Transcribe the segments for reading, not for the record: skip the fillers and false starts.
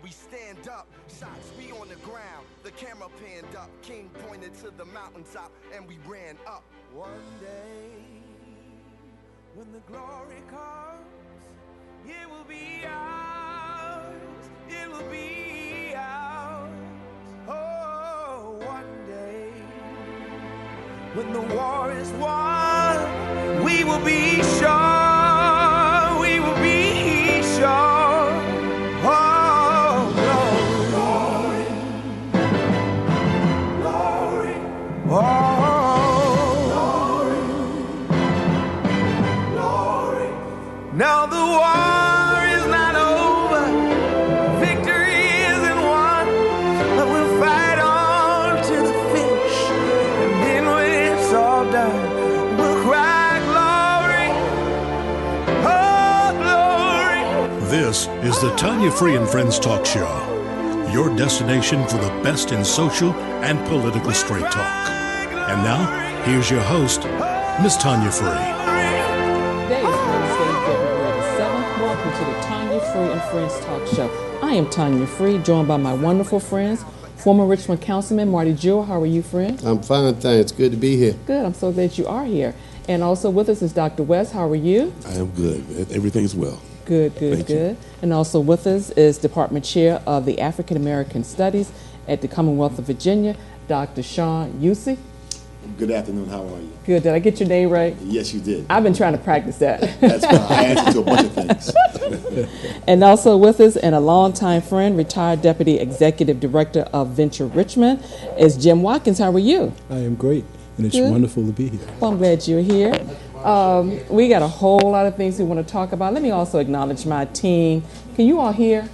we stand up. Shots be on the ground, the camera panned up. King pointed to the mountaintop and we ran up. One day, when the glory comes, it will be ours, it will be ours. Oh, one day, when the war is won, we will be sure, we will be sure. Oh, glory, glory, glory. Oh, glory, glory. Now the war is not over, victory isn't won, but we'll fight on to the finish, and then when it's all done, we'll cry glory, oh glory. This is the Tanya Free and Friends Talk Show, your destination for the best in social and political straight talk. And now, here's your host, Miss Tanya Free. Today is Wednesday, February the 7th. Welcome to the Tanya Free and Friends Talk Show. I am Tanya Free, joined by my wonderful friends, former Richmond Councilman Marty Jewell. How are you, friend? I'm fine, thanks. Good to be here. Good. I'm so glad you are here. And also with us is Dr. West. How are you? I am good. Everything's well. Good. Thank you. And also with us is Department Chair of the African American Studies at the Commonwealth of Virginia, Dr. Sean Yusey. Good afternoon. How are you? Good. Did I get your name right? Yes, you did. I've been trying to practice that. That's why I answered to a bunch of things. And also with us, and a longtime friend, retired Deputy Executive Director of Venture Richmond, is Jim Watkins. How are you? I am great, and it's Good. wonderful to be here. Well, I'm glad you're here. We got a whole lot of things we want to talk about. Let me also acknowledge my team. Can you all hear?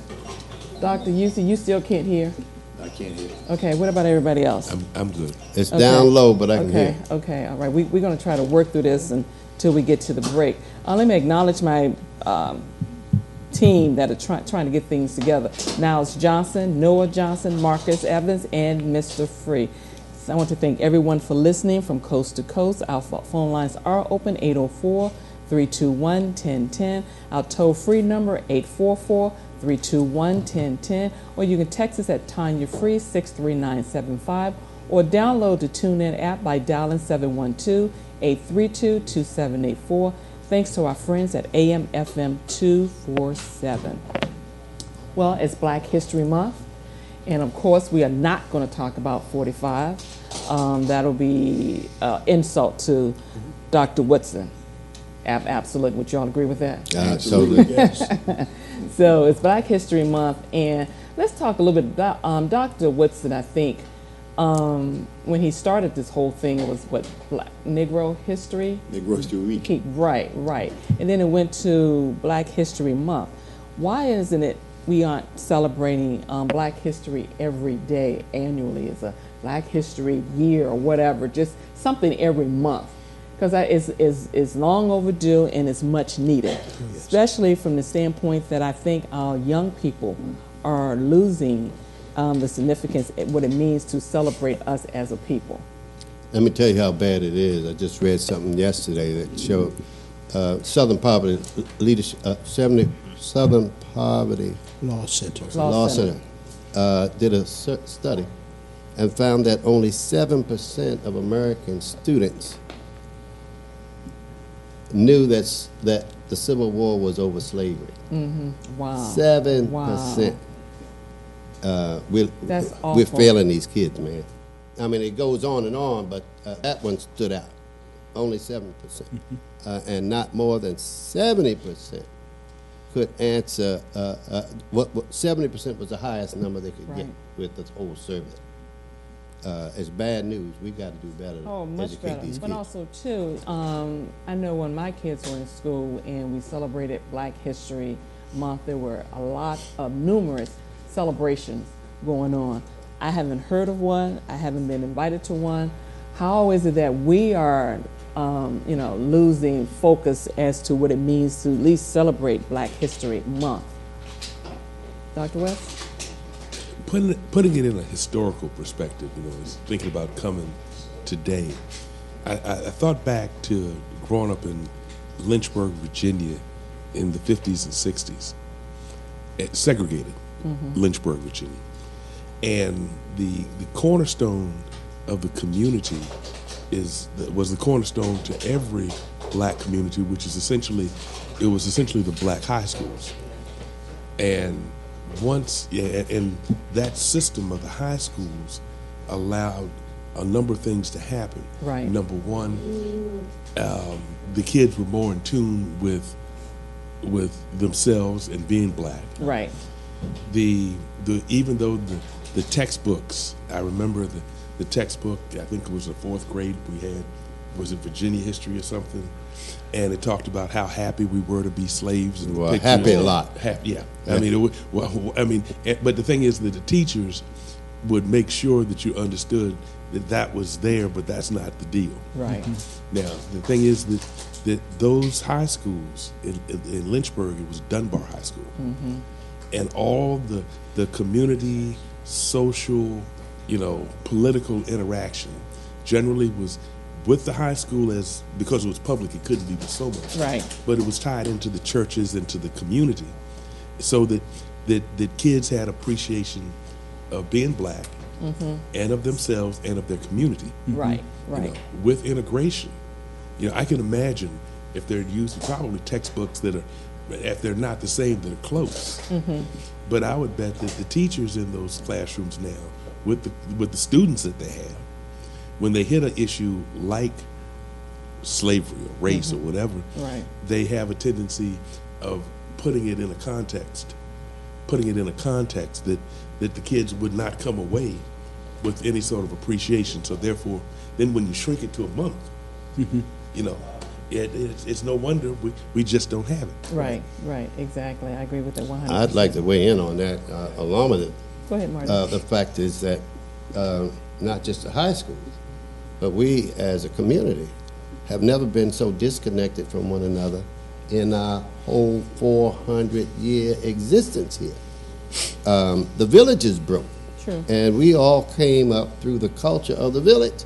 Dr. Yusey, you still can't hear? I can't hear. Okay, what about everybody else? I'm good. It's down low, but I can hear. Okay, all right. We're going to try to work through this until we get to the break. Let me acknowledge my team that are trying to get things together. Niles Johnson, Noah Johnson, Marcus Evans, and Mr. Free. So I want to thank everyone for listening from coast to coast. Our phone lines are open, 804-321-1010. Our toll-free number, 844-321-1010. Or you can text us at Tanya Free 63975, or download the TuneIn app by dialing 712-832-2784. Thanks to our friends at AM FM 247. Well, it's Black History Month. And of course, we are not going to talk about 45. That'll be insult to Dr. Woodson. Absolutely. Would you all agree with that? Absolutely. Yes. So it's Black History Month, and let's talk a little bit about Dr. Woodson. I think when he started this whole thing, it was what, Negro History? Negro History Week. Right. And then it went to Black History Month. Why isn't it we aren't celebrating Black history every day annually? It's a Black History Year or whatever, just something every month, because it's long overdue and it's much needed, especially from the standpoint that I think our young people are losing the significance, what it means to celebrate us as a people. Let me tell you how bad it is. I just read something yesterday that showed Southern Poverty Leadership, Southern Poverty Law Center. Law Center did a study and found that only 7% of American students knew that the Civil War was over slavery. Mm-hmm. Wow. 7%. Wow. That's awful. We're failing these kids, man. I mean, it goes on and on, but that one stood out. Only 7%. And not more than 70% could answer, 70% was the highest number they could get with the whole service. It's bad news. We got to do better to much educate better. these But kids. also, too, I know when my kids were in school and we celebrated Black History Month, there were a lot of numerous celebrations going on. I haven't heard of one. I haven't been invited to one. How is it that we are losing focus as to what it means to at least celebrate Black History Month? Dr. West? Putting it in a historical perspective, is thinking about coming today. I thought back to growing up in Lynchburg, Virginia in the 50s and 60s. Segregated. Lynchburg, Virginia. And the cornerstone of the community was the cornerstone to every black community, which is essentially the black high schools. And and that system of the high schools allowed a number of things to happen. Right. Number one, the kids were more in tune with themselves and being black. Right. Even though the textbooks, I remember the textbook, I think it was the fourth grade we had, was it Virginia history or something? And it talked about how happy we were to be slaves. And Well, happy a lot. Yeah. I mean, but the thing is that the teachers would make sure that you understood that was there, but that's not the deal. Right. Now, the thing is that those high schools, in Lynchburg, it was Dunbar High School. And all the community, social, political interaction generally was with the high school, because it was public, it couldn't be so much. Right. But it was tied into the churches and to the community, so that kids had appreciation of being black and of themselves and of their community. Right. With integration. I can imagine if they're using probably textbooks that are, if they're not the same, that are close. But I would bet that the teachers in those classrooms now, with the students that they have, when they hit an issue like slavery or race or whatever, Right. they have a tendency of putting it in a context that the kids would not come away with any sort of appreciation. So therefore, then when you shrink it to a month, it's no wonder we just don't have it. Right. Exactly. I agree with that 100%. I'd like to weigh in on that, along with it. Go ahead, Martin. The fact is that not just the high schools, but we as a community have never been so disconnected from one another in our whole 400-year existence here. The village is broke. True. And we all came up through the culture of the village.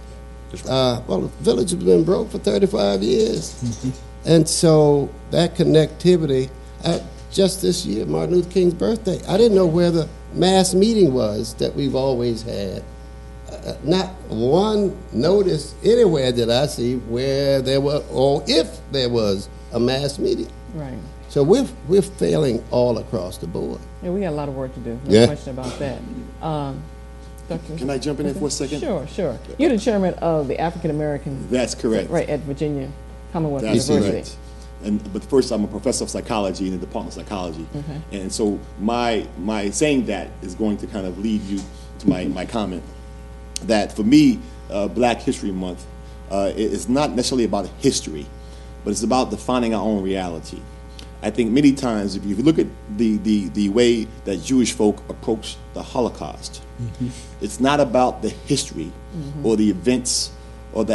Well, the village has been broke for 35 years. And so that connectivity, just this year, Martin Luther King's birthday, I didn't know where the mass meeting was that we've always had. Not one notice anywhere did I see where there were, or if there was, a mass meeting. Right. So we're failing all across the board. Yeah, we got a lot of work to do. No question about that. Dr. Can I jump in there for a second? Sure. You're the chairman of the African American. That's correct. Right, at Virginia Commonwealth That's University. correct. But first, I'm a professor of psychology in the Department of Psychology. And so my saying that is going to kind of lead you to my comment that for me, Black History Month is not necessarily about history, but it's about defining our own reality. I think many times, if you look at the way that Jewish folk approach the Holocaust, it's not about the history or the events or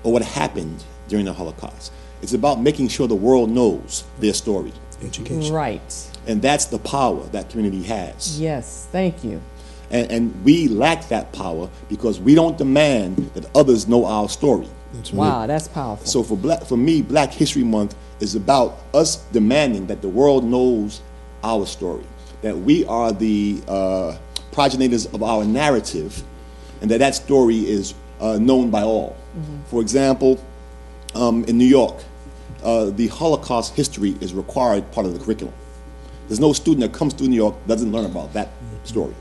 what happened during the Holocaust. It's about making sure the world knows their story. Education. Right. And that's the power that community has. Yes, thank you. And we lack that power because we don't demand that others know our story. That's right. Wow, that's powerful. So for me, Black History Month is about us demanding that the world knows our story, that we are the progenitors of our narrative, and that story is known by all. For example, in New York, the Holocaust history is required part of the curriculum. There's no student that comes to New York that doesn't learn about that story.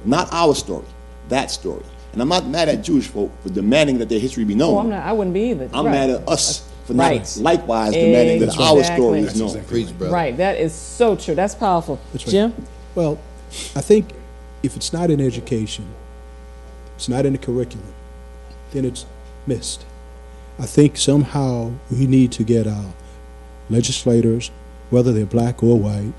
Not our story, that story. And I'm not mad at Jewish folk for demanding that their history be known. I wouldn't be either. I'm Right. mad at us for Right. not likewise demanding that our story is Exactly. known. Preach, brother. Right, that is so true. That's powerful. That's right. Jim? Well, I think if it's not in education, it's not in the curriculum, then it's missed. I think somehow we need to get our legislators, whether they're black or white,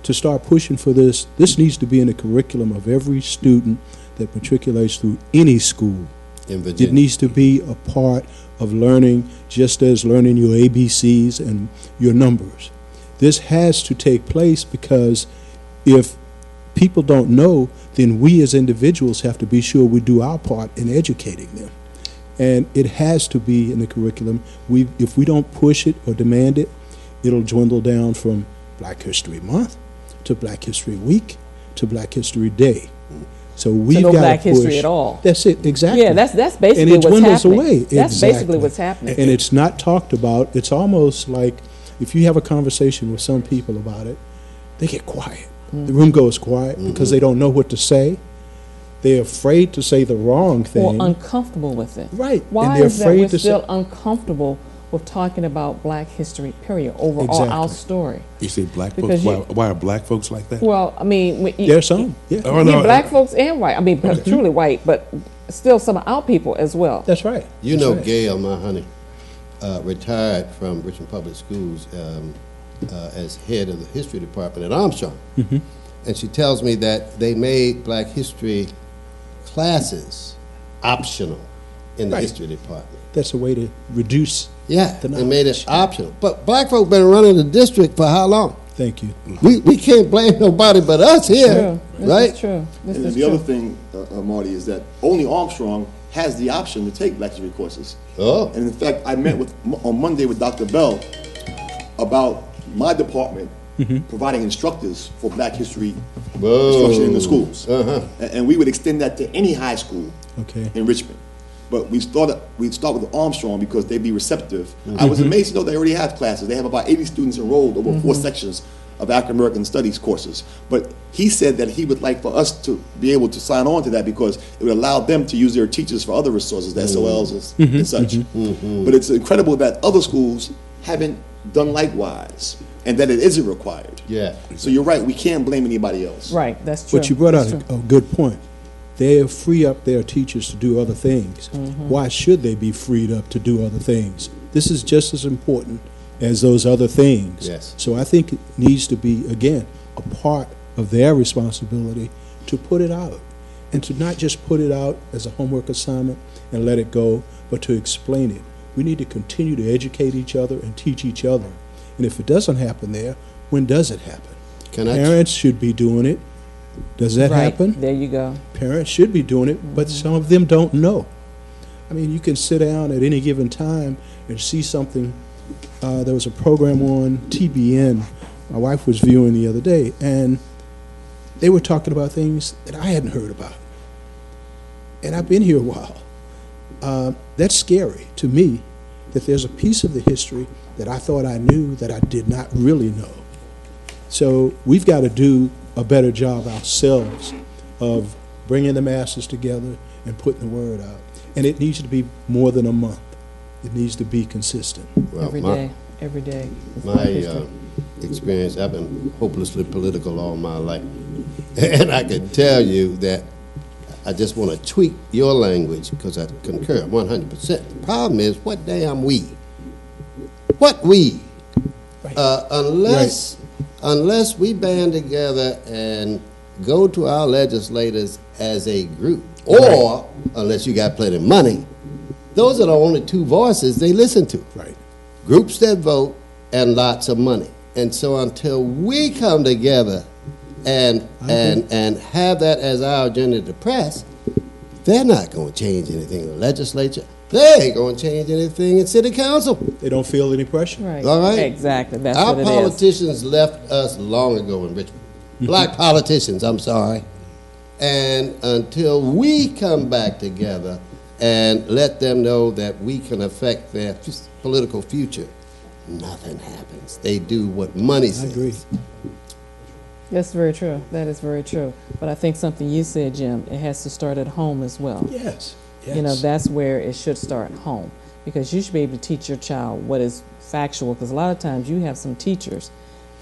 to start pushing for this. This needs to be in the curriculum of every student that matriculates through any school. In Virginia. It needs to be a part of learning, just as learning your ABCs and your numbers. This has to take place because if people don't know, then we as individuals have to be sure we do our part in educating them. And it has to be in the curriculum. If we don't push it or demand it, it'll dwindle down from Black History Month to Black History Week to Black History Day. So we've no got Black to push. history at all. That's it, exactly. Yeah, that's basically and it what's dwindles happening. away. That's Exactly. basically what's happening. And it's not talked about. It's almost like if you have a conversation with some people about it, they get quiet. The room goes quiet because they don't know what to say. They're afraid to say the wrong thing. Or uncomfortable with it. Right. Why and they're is that afraid we're to still say, uncomfortable with talking about Black history, period, overall, Exactly. our story? You say black Because folks? Why are black folks like that? Well, I mean, there's some. Yeah. Oh, no. Black folks and white. I mean, truly white, but still some of our people as well. That's right. You That's know, right. Gail, my honey, retired from Richmond Public Schools as head of the history department at Armstrong. And she tells me that they made Black history classes optional in the Right. history department. That's a way to reduce. Yeah, The they made it knowledge. optional. But black folk been running the district for how long? Thank you. We can't blame nobody but us here, True. This right? is true. This And is the true. other thing, Marty, is that only Armstrong has the option to take Black history courses. Oh, And in fact, I met on Monday with Dr. Bell about my department providing instructors for Black history instruction in the schools. And we would extend that to any high school Okay. in Richmond. But we'd start with Armstrong because they'd be receptive. I was amazed to know they already have classes. They have about 80 students enrolled over 4 sections of African American Studies courses. But he said that he would like for us to be able to sign on to that because it would allow them to use their teachers for other resources, the SOLs and such. But it's incredible that other schools haven't done likewise and that it isn't required. yeah. So you're right, we can't blame anybody else. Right, that's true. But you brought out That's a good point. They free up their teachers to do other things. Why should they be freed up to do other things? This is just as important as those other things. Yes. So I think it needs to be, again, a part of their responsibility to put it out. And to not just put it out as a homework assignment and let it go, but to explain it. We need to continue to educate each other and teach each other. And if it doesn't happen there, when does it happen? Can I? Parents should be doing it. Does that right. happen? There you go. Parents should be doing it, but some of them don't know. I mean, you can sit down at any given time and see something. There was a program on TBN my wife was viewing the other day, and they were talking about things that I hadn't heard about. And I've been here a while. That's scary to me, that there's a piece of the history that I thought I knew that I did not really know. So we've got to do a better job ourselves of bringing the masses together and putting the word out. And it needs to be more than a month. It needs to be consistent. Well, Every day. Every day. It's My Black history. experience, I've been hopelessly political all my life. And I can tell you that I just want to tweak your language because I concur 100%. The problem is, what damn we? What we? Right. Unless we band together and go to our legislators as a group, or unless you got plenty of money, those are the only two voices they listen to. Right. Groups that vote and lots of money. And so until we come together and have that as our agenda to press, they're not going to change anything in the legislature. They ain't going to change anything in city council. They don't feel any pressure. Right. All right? Exactly. That's Our what it is. politicians left us long ago in Richmond. Black politicians, I'm sorry. And until we come back together and let them know that we can affect their political future, nothing happens. They do what money I says. agree. That's very true. That is very true. But I think something you said, Jim, it has to start at home as well. Yes. Yes. You know, that's where it should start, home. Because you should be able to teach your child what is factual. Because a lot of times you have some teachers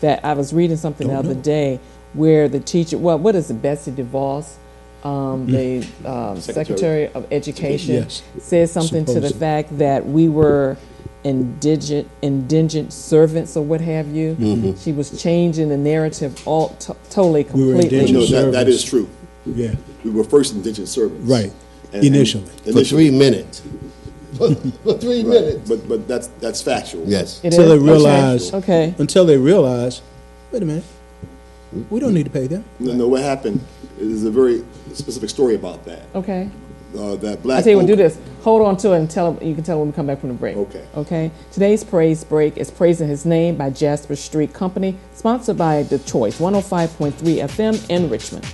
that, I was reading something the other day where the teacher, well, what is it, Betsy DeVos, the Secretary of Education, Yes. said something to the Supposedly. fact that we were indigent servants or what have you. She was changing the narrative totally, We were completely. indigent No, that is servants. true. Yeah. We were first indigent servants. Right. And- Initially. For 3 minutes. For 3 minutes. But that's factual. Yes. It Until is? they realize, Okay. until they realize, wait a minute, we don't need to pay them. No, what happened is a very specific story about that. Okay. that black. I tell you what, do this. Hold on to it and tell him. You can tell him when we come back from the break. Okay. Okay. Today's praise break is Praising His Name by Jasper Street Company, sponsored by The Choice 105.3 FM in Richmond.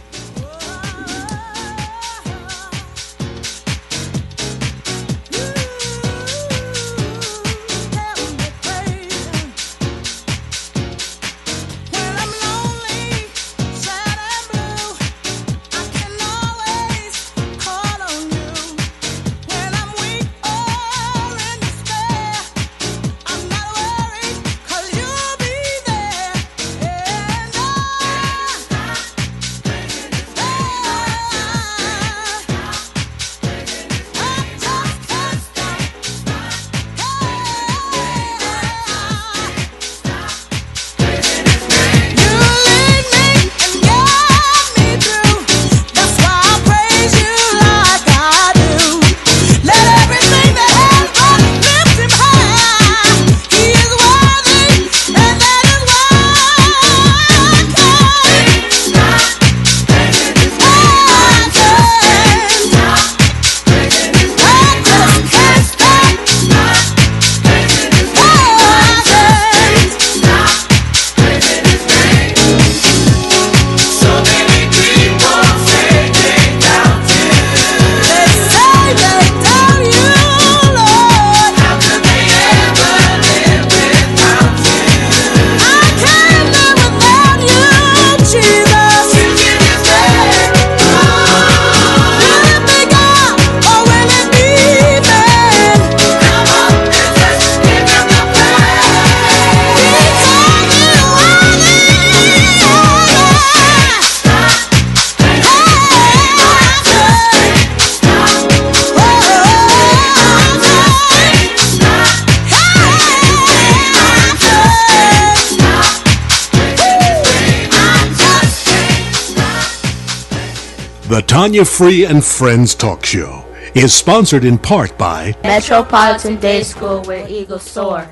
The Tanya Free and Friends Talk Show is sponsored in part by Metropolitan Day School where eagles soar.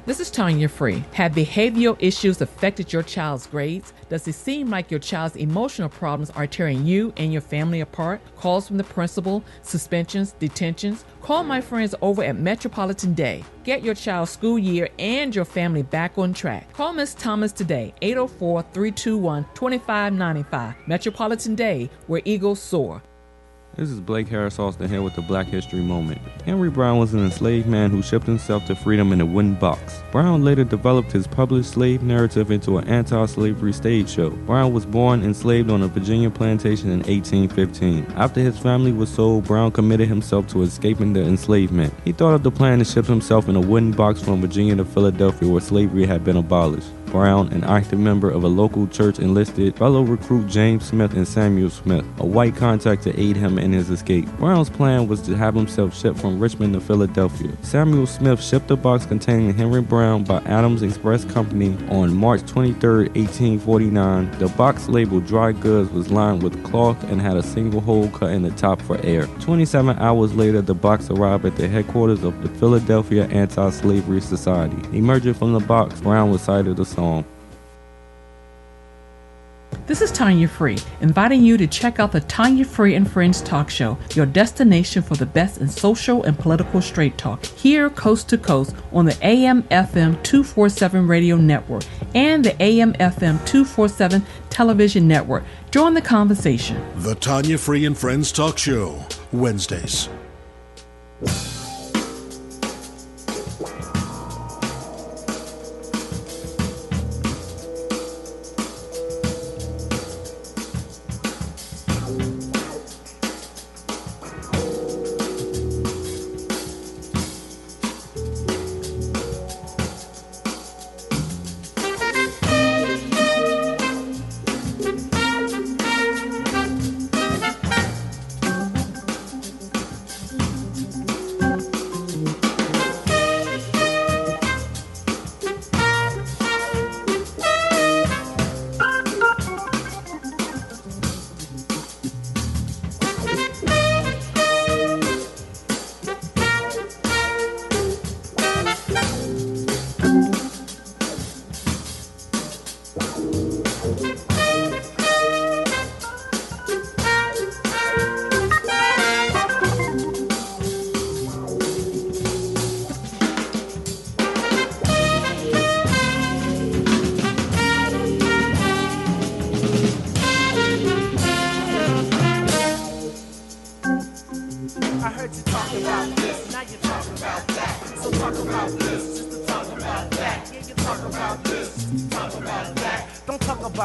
This is Tanya Free. Have behavioral issues affected your child's grades? Does it seem like your child's emotional problems are tearing you and your family apart? Calls from the principal, suspensions, detentions? Call my friends over at Metropolitan Day. Get your child's school year and your family back on track. Call Ms. Thomas today, 804-321-2595. Metropolitan Day, where eagles soar. This is Blake Harris Austin here with the Black History Moment. Henry Brown was an enslaved man who shipped himself to freedom in a wooden box. Brown later developed his published slave narrative into an anti-slavery stage show. Brown was born enslaved on a Virginia plantation in 1815. After his family was sold, Brown committed himself to escaping the enslavement. He thought of the plan to ship himself in a wooden box from Virginia to Philadelphia, where slavery had been abolished. Brown, an active member of a local church, enlisted fellow recruit James Smith and Samuel Smith, a white contact, to aid him in his escape. Brown's plan was to have himself shipped from Richmond to Philadelphia. Samuel Smith shipped a box containing Henry Brown by Adams Express Company on March 23, 1849. The box labeled dry goods was lined with cloth and had a single hole cut in the top for air. 27 hours later, the box arrived at the headquarters of the Philadelphia Anti-Slavery Society. Emerging from the box, Brown recited a song. This is Tanya Free, inviting you to check out the Tanya Free and Friends Talk Show, your destination for the best in social and political straight talk, here coast to coast on the AM/FM 247 radio network and the AM/FM 247 television network. Join the conversation. The Tanya Free and Friends Talk Show, Wednesdays.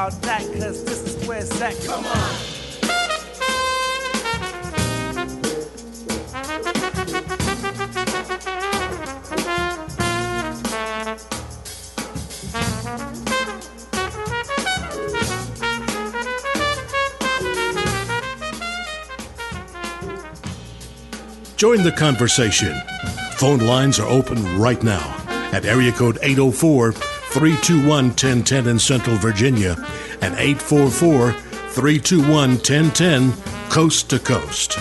about that, cause this is where it's at. Come on. Join the conversation. Phone lines are open right now at area code 804-321-1010 in Central Virginia and 844-321-1010 coast to coast.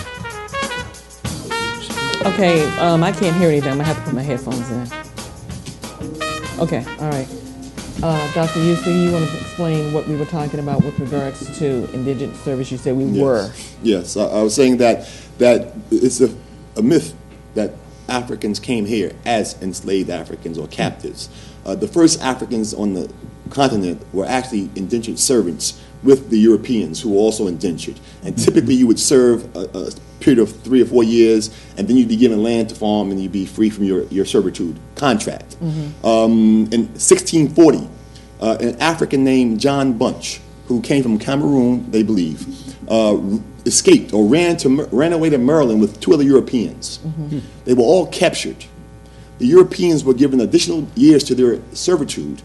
Okay, I can't hear anything. I'm gonna have to put my headphones in. Okay, all right. Dr. Yusuf, you want to explain what we were talking about with regards to indigent service? You said we were. Yes, I was saying that it's a myth that Africans came here as enslaved Africans or captives. The first Africans on the continent were actually indentured servants with the Europeans who were also indentured. And typically you would serve a period of 3 or 4 years, and then you'd be given land to farm and you'd be free from your servitude contract. In 1640, an African named John Bunch, who came from Cameroon, they believe, escaped or ran away to Maryland with 2 other Europeans. They were all captured. The Europeans were given additional years to their servitude.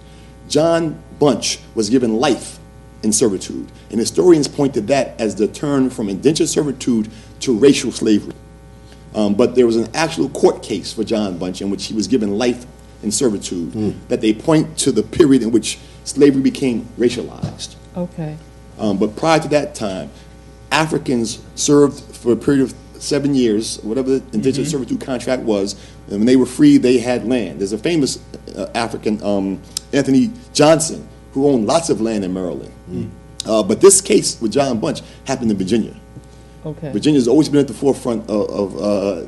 John Bunch was given life in servitude, and historians point to that as the turn from indentured servitude to racial slavery. But there was an actual court case for John Bunch in which he was given life in servitude that they point to the period in which slavery became racialized. Okay. But prior to that time, Africans served for a period of 7 years, whatever the indentured servitude contract was, and when they were free, they had land. There's a famous African, Anthony Johnson, who owned lots of land in Maryland. But this case with John Bunch happened in Virginia. Okay. Virginia's always been at the forefront of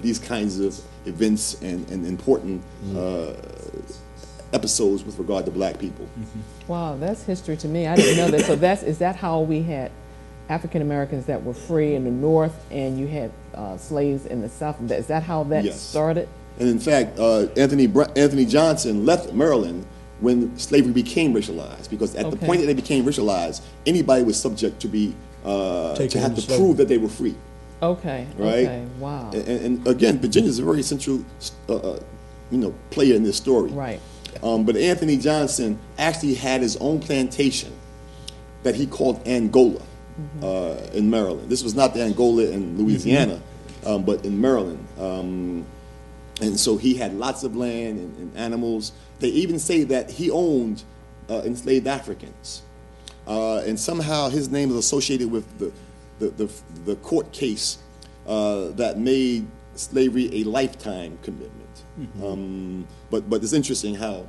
these kinds of events and important episodes with regard to black people. Wow, that's history to me. I didn't know that. So is that how we had African Americans that were free in the North, and you had slaves in the South? Is that how that started? And in fact, Anthony Johnson left Maryland when slavery became racialized, because at the point that they became racialized, anybody was subject to be to have to prove that they were free. Okay. Right. Okay. Wow. And again, Virginia is a very central, player in this story. Right. But Anthony Johnson actually had his own plantation that he called Angola in Maryland. This was not the Angola in Louisiana, but in Maryland. And so he had lots of land and animals. They even say that he owned enslaved Africans. And somehow his name is associated with the court case that made slavery a lifetime commitment. But it's interesting how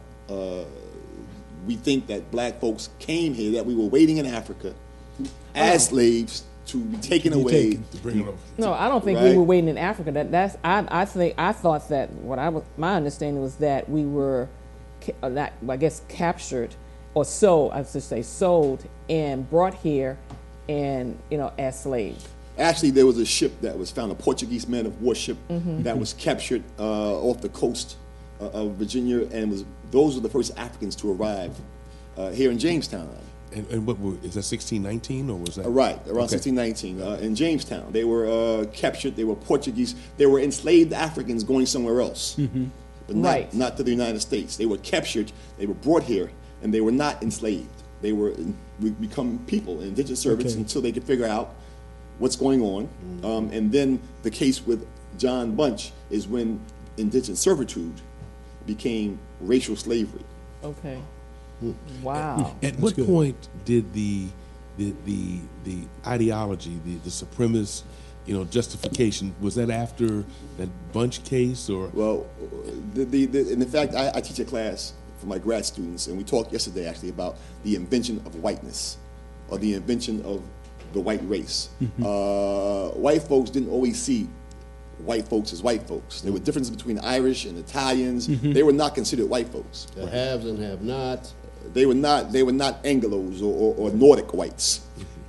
we think that black folks came here, that we were waiting in Africa as slaves to be taken away. No, I don't think we were waiting in Africa. I thought that my understanding was that we were, captured or sold. I should say sold and brought here, and as slaves. Actually, there was a ship that was found, a Portuguese man of war ship that was captured off the coast of Virginia, and those were the first Africans to arrive here in Jamestown. And what is that, 1619, or was that? Right, around 1619 in Jamestown. They were captured. They were Portuguese. They were enslaved Africans going somewhere else, but not to the United States. They were captured. They were brought here, and they were not enslaved. They were become people, indigent servants, until they could figure out what's going on. And then the case with John Bunch is when indigent servitude became racial slavery. Okay. Wow. At what point did the ideology, the supremacist, justification, was that after that Bunch case, or? Well, in fact, I teach a class for my grad students, and we talked yesterday actually about the invention of whiteness, or the invention of the white race. White folks didn't always see white folks as white folks. There were differences between Irish and Italians. They were not considered white folks. The haves and have-nots. They were not Anglos or Nordic whites.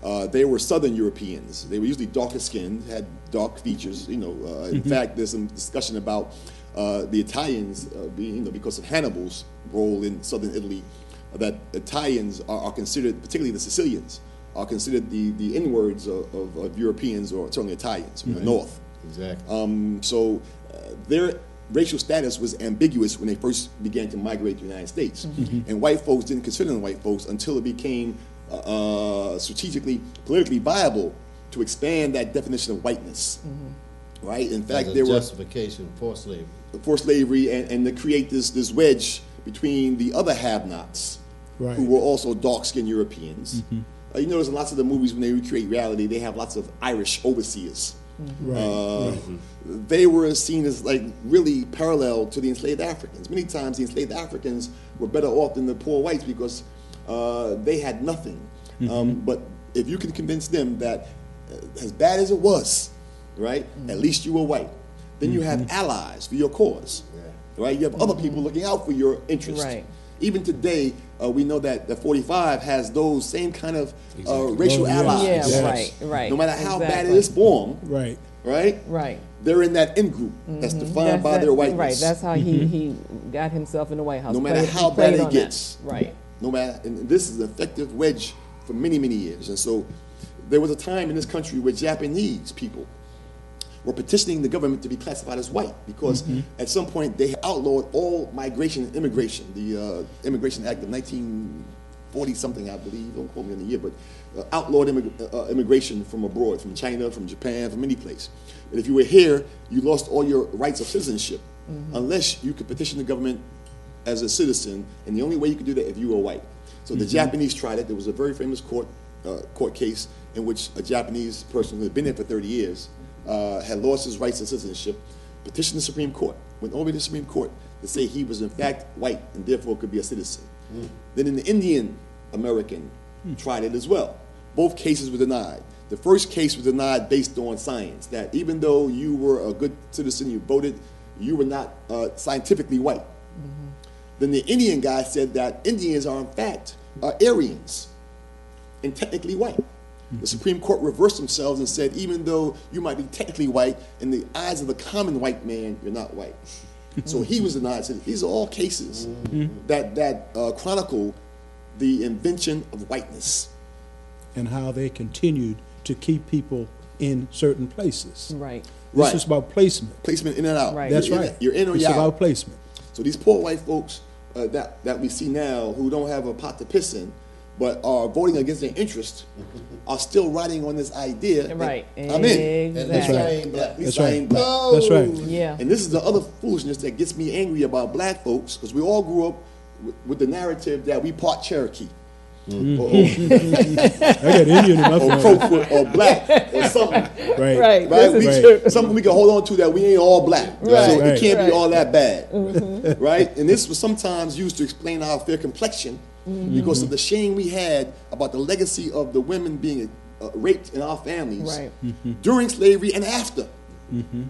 They were Southern Europeans. They were usually darker skinned, had dark features. In fact, there's some discussion about the Italians being, because of Hannibal's role in southern Italy, that Italians are considered, particularly the Sicilians, are considered the N-words of Europeans, or certainly Italians from the north. Exactly. So their racial status was ambiguous when they first began to migrate to the United States. And white folks didn't consider them white folks until it became strategically, politically viable to expand that definition of whiteness. Right? In fact, there was justification for slavery. For slavery, and to create this wedge between the other have-nots, Right. who were also dark-skinned Europeans. You notice in lots of the movies when they recreate reality, they have lots of Irish overseers. They were seen as like really parallel to the enslaved Africans. Many times the enslaved Africans were better off than the poor whites because they had nothing. But if you can convince them that as bad as it was, right, at least you were white, then you have allies for your cause, right? You have other people looking out for your interest. Right. Even today, we know that the 45 has those same kind of racial allies. Yeah, right. No matter how bad it is for them, right? They're in that in group that's defined by their whiteness. Right, that's how he got himself in the White House. No matter how bad it gets. Right. No matter, and this is an effective wedge for many, many years. And so there was a time in this country where Japanese people were petitioning the government to be classified as white because at some point they outlawed all migration and immigration. The Immigration Act of 1940-something, I believe, don't quote me on the year, but outlawed immigration from abroad, from China, from Japan, from any place. And if you were here, you lost all your rights of citizenship unless you could petition the government as a citizen, and the only way you could do that if you were white. So the Japanese tried it. There was a very famous court case in which a Japanese person who had been there for 30 years had lost his rights of citizenship, petitioned the Supreme Court, went all the way to the Supreme Court to say he was in fact white and therefore could be a citizen. Then in the Indian American tried it as well. Both cases were denied. The first case was denied based on science, that even though you were a good citizen, you voted, you were not scientifically white. Then the Indian guy said that Indians are in fact Aryans and technically white. The Supreme Court reversed themselves and said, even though you might be technically white, in the eyes of the common white man, you're not white. So he was denied. So these are all cases that chronicle the invention of whiteness. And how they continued to keep people in certain places. Right. This is about placement. Placement in and out. Right. That's right. You're in or you're out. It's about placement. So these poor white folks that we see now who don't have a pot to piss in, but are voting against their interest, are still riding on this idea. Right. That I'm in. Exactly. That's right. That's right. No. That's right. Yeah. And this is the other foolishness that gets me angry about black folks, because we all grew up with the narrative that we part Cherokee. I got Indian in my family. Crowfoot or black or something. Right. Something we can hold on to that we ain't all black. So it can't be all that bad. Right? And this was sometimes used to explain our fair complexion because of the shame we had about the legacy of the women being raped in our families during slavery and after.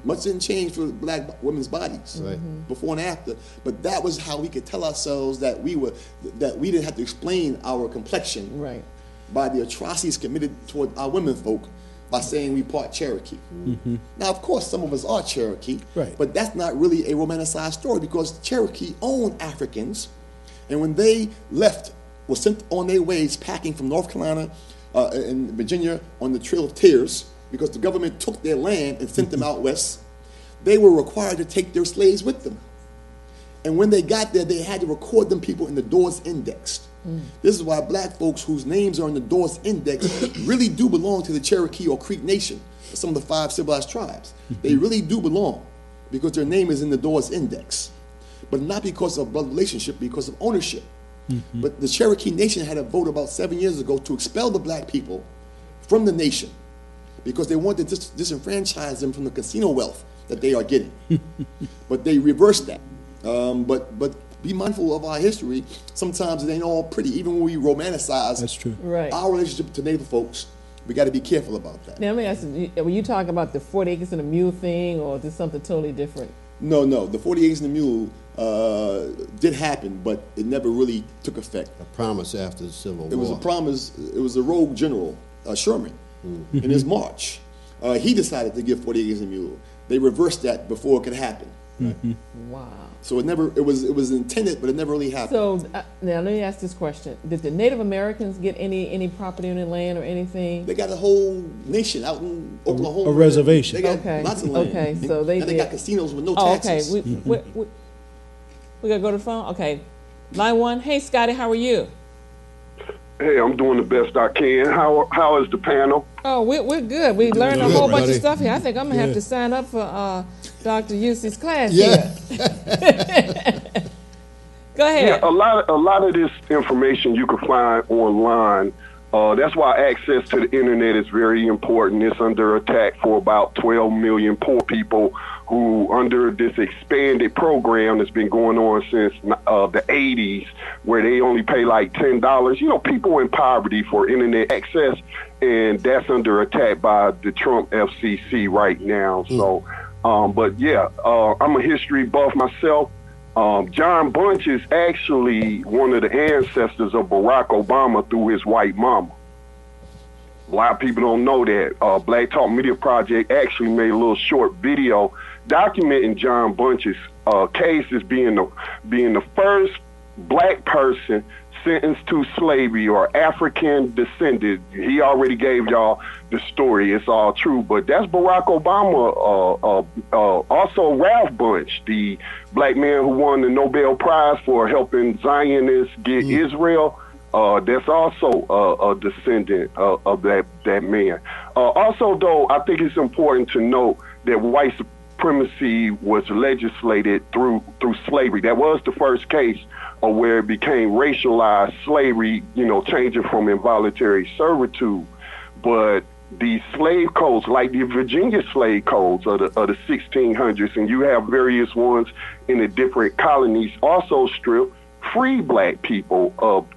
Much didn't change for black women's bodies before and after, but that was how we could tell ourselves that we didn't have to explain our complexion by the atrocities committed toward our women folk by saying we part Cherokee. Now, of course, some of us are Cherokee, but that's not really a romanticized story because Cherokee owned Africans, and when they left, were sent on their ways packing from North Carolina and Virginia on the Trail of Tears, because the government took their land and sent them out west, they were required to take their slaves with them. And when they got there, they had to record them people in the Dawes Index. This is why black folks whose names are in the Dawes Index really do belong to the Cherokee or Creek Nation, some of the 5 civilized tribes. They really do belong because their name is in the Dawes Index. But not because of blood relationship, because of ownership. But the Cherokee Nation had a vote about 7 years ago to expel the black people from the nation, because they wanted to disenfranchise them from the casino wealth that they are getting. But they reversed that. But be mindful of our history. Sometimes it ain't all pretty. Even when we romanticize our relationship to Native folks, we got to be careful about that. Now, let me ask you, when you talk about the 40 acres and a mule thing, or is this something totally different? No. The 40 acres and a mule did happen, but it never really took effect. A promise after the Civil War. It was a promise. It was a rogue general, Sherman. In his march, he decided to give 40 acres and a mule. They reversed that before it could happen. Wow. So it was intended, but it never really happened. So now let me ask this question: did the Native Americans get any property on the land or anything? They got a whole nation out in Oklahoma. A reservation. They got lots of land. Okay, so they and did. they got casinos with no Oh, taxes. okay. We gotta go to the phone. Okay, line one. Hey, Scotty, how are you? Hey, I'm doing the best I can. How is the panel? Oh, we're good. We learned a good, whole bunch buddy. of stuff here. I think I'm gonna have Yeah. to sign up for Dr. Yusi's class Yeah. here. Go ahead. Yeah, a lot of this information you can find online. That's why access to the internet is very important. It's under attack for about 12 million poor people who, under this expanded program that's been going on since the 80s, where they only pay like $10. You know, people in poverty for internet access, and that's under attack by the Trump FCC right now. So, but yeah, I'm a history buff myself. John Bunch is actually one of the ancestors of Barack Obama through his white mama. A lot of people don't know that. Black Talk Media Project actually made a little short video documenting John Bunch's case as being the first black person sentenced to slavery or African descended. He already gave y'all the story. It's all true. But that's Barack Obama. Also Ralph Bunch, the black man who won the Nobel Prize for helping Zionists get Israel. That's also a descendant of that man. Also, though, I think it's important to note that white supremacy was legislated through slavery. That was the first case where it became racialized slavery, you know, changing from involuntary servitude. But the slave codes, like the Virginia slave codes of the 1600s, and you have various ones in the different colonies, also strip free black people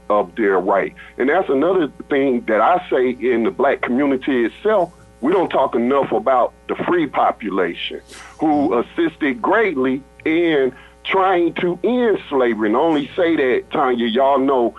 of their right. And that's another thing that I say in the black community itself. We don't talk enough about the free population who assisted greatly in trying to end slavery. And I only say that, Tanya, y'all know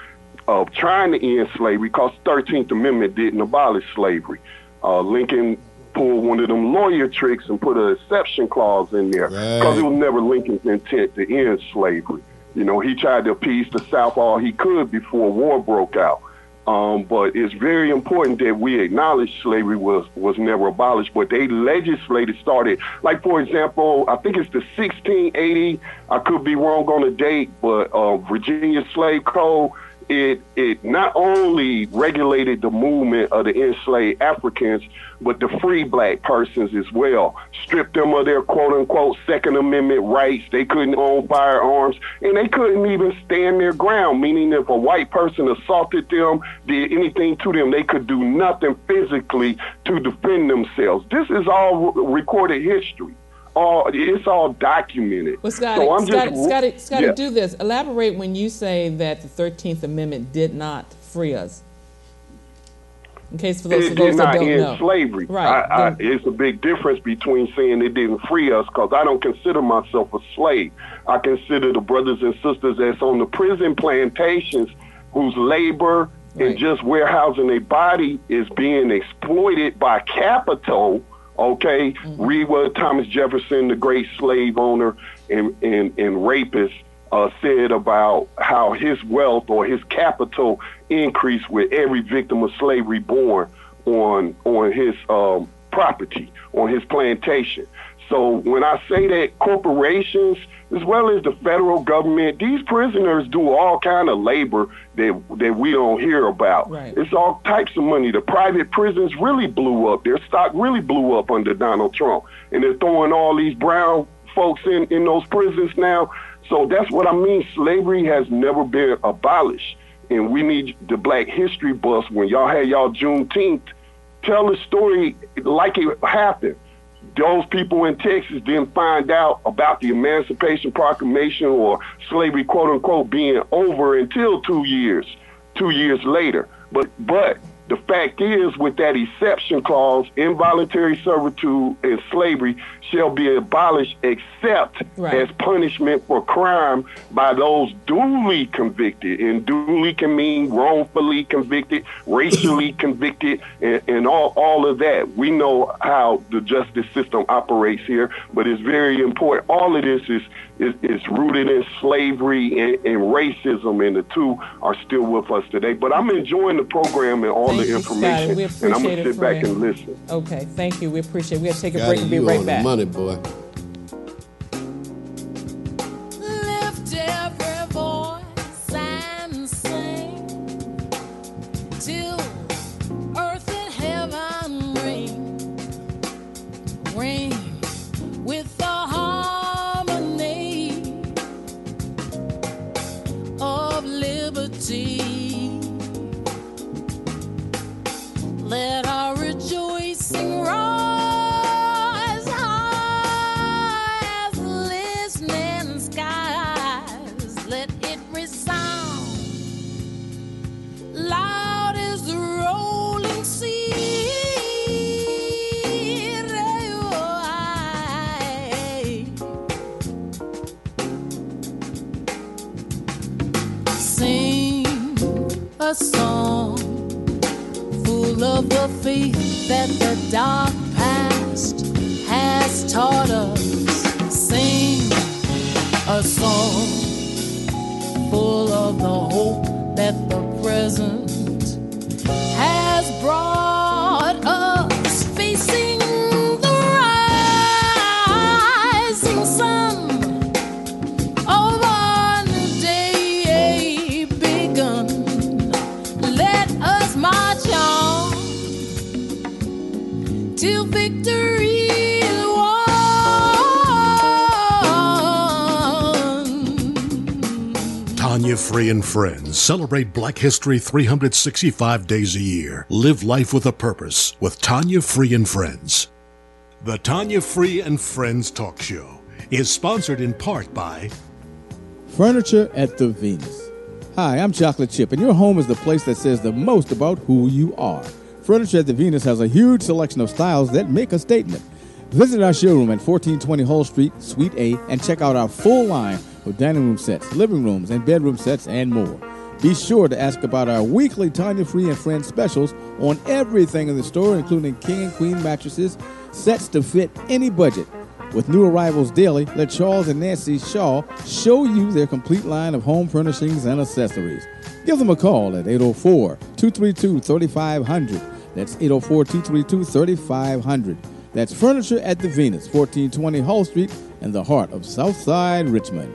of trying to end slavery because the 13th Amendment didn't abolish slavery. Lincoln pulled one of them lawyer tricks and put an exception clause in there because it was never Lincoln's intent to end slavery. You know, he tried to appease the South all he could before war broke out. But it's very important that we acknowledge slavery was never abolished, but they legislated started. Like, for example, I think it's the 1680, I could be wrong on the date, but Virginia Slave Code, it not only regulated the movement of the enslaved Africans, but the free black persons as well. Stripped them of their quote-unquote Second Amendment rights. They couldn't own firearms, and they couldn't even stand their ground, meaning if a white person assaulted them, did anything to them, they could do nothing physically to defend themselves. This is all recorded history. It's all documented. Well, Scotty, So yeah. Do this. Elaborate when you say that the 13th Amendment did not free us. In case for those that don't know. It did not end slavery. Right. It's a big difference between saying it didn't free us, because I don't consider myself a slave. I consider the brothers and sisters that's on the prison plantations whose labor and just warehousing their body is being exploited by capital. Okay, read what Thomas Jefferson, the great slave owner and rapist, said about how his wealth or his capital increased with every victim of slavery born on his property, on his plantation. So when I say that corporations, as well as the federal government, these prisoners do all kind of labor that we don't hear about. Right. It's all types of money. The private prisons really blew up. Their stock really blew up under Donald Trump. And they're throwing all these brown folks in those prisons now. So that's what I mean. Slavery has never been abolished. And we need the Black History buffs, when y'all had y'all Juneteenth, tell the story like it happened. Those people in Texas didn't find out about the Emancipation Proclamation or slavery, quote unquote, being over until 2 years later. But The fact is, with that exception clause, involuntary servitude and slavery shall be abolished except as punishment for crime by those duly convicted. And duly can mean wrongfully convicted, racially convicted, and all of that. We know how the justice system operates here, but it's very important. All of this is rooted in slavery and racism, and the two are still with us today. But I'm enjoying the program and all the information, and I'm going to sit back and listen. Okay, thank you. We appreciate it. We're going to take a Scotty, break and be right back. You on the money, boy. Lift every voice and sing till earth and heaven ring with the harmony of liberty. Let our rejoicing rise high as listening skies. Let it resound loud as the rolling sea. Sing a song full of the faith that the dark past has taught us. Sing a song full of the hope that the present has brought us. Facing the rising sun of our new day begun. Let us march on till victory is won. Tanya Free and Friends celebrate Black History 365 days a year. Live life with a purpose with Tanya Free and Friends. The Tanya Free and Friends Talk Show is sponsored in part by Furniture at the Venus. Hi, I'm Chocolate Chip, and your home is the place that says the most about who you are. Furniture at the Venus has a huge selection of styles that make a statement. Visit our showroom at 1420 Hall Street, Suite A, and check out our full line of dining room sets, living rooms, and bedroom sets, and more. Be sure to ask about our weekly Tanya Free and Friends specials on everything in the store, including king and queen mattresses, sets to fit any budget. With new arrivals daily, let Charles and Nancy Shaw show you their complete line of home furnishings and accessories. Give them a call at 804-232-3500. That's 804-232-3500. That's Furniture at the Venus, 1420 Hall Street, in the heart of Southside Richmond.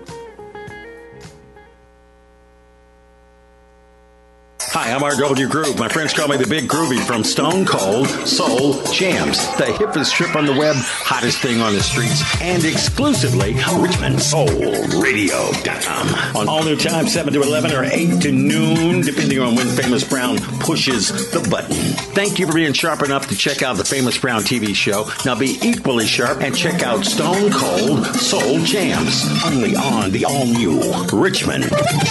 Hi, I'm R.W. Groove. My friends call me the Big Groovy from Stone Cold Soul Jams. The hippest trip on the web, hottest thing on the streets, and exclusively RichmondSoulRadio.com. On all new times, 7 to 11 or 8 to noon, depending on when Famous Brown pushes the button. Thank you for being sharp enough to check out the Famous Brown TV show. Now be equally sharp and check out Stone Cold Soul Jams. Only on the all-new Richmond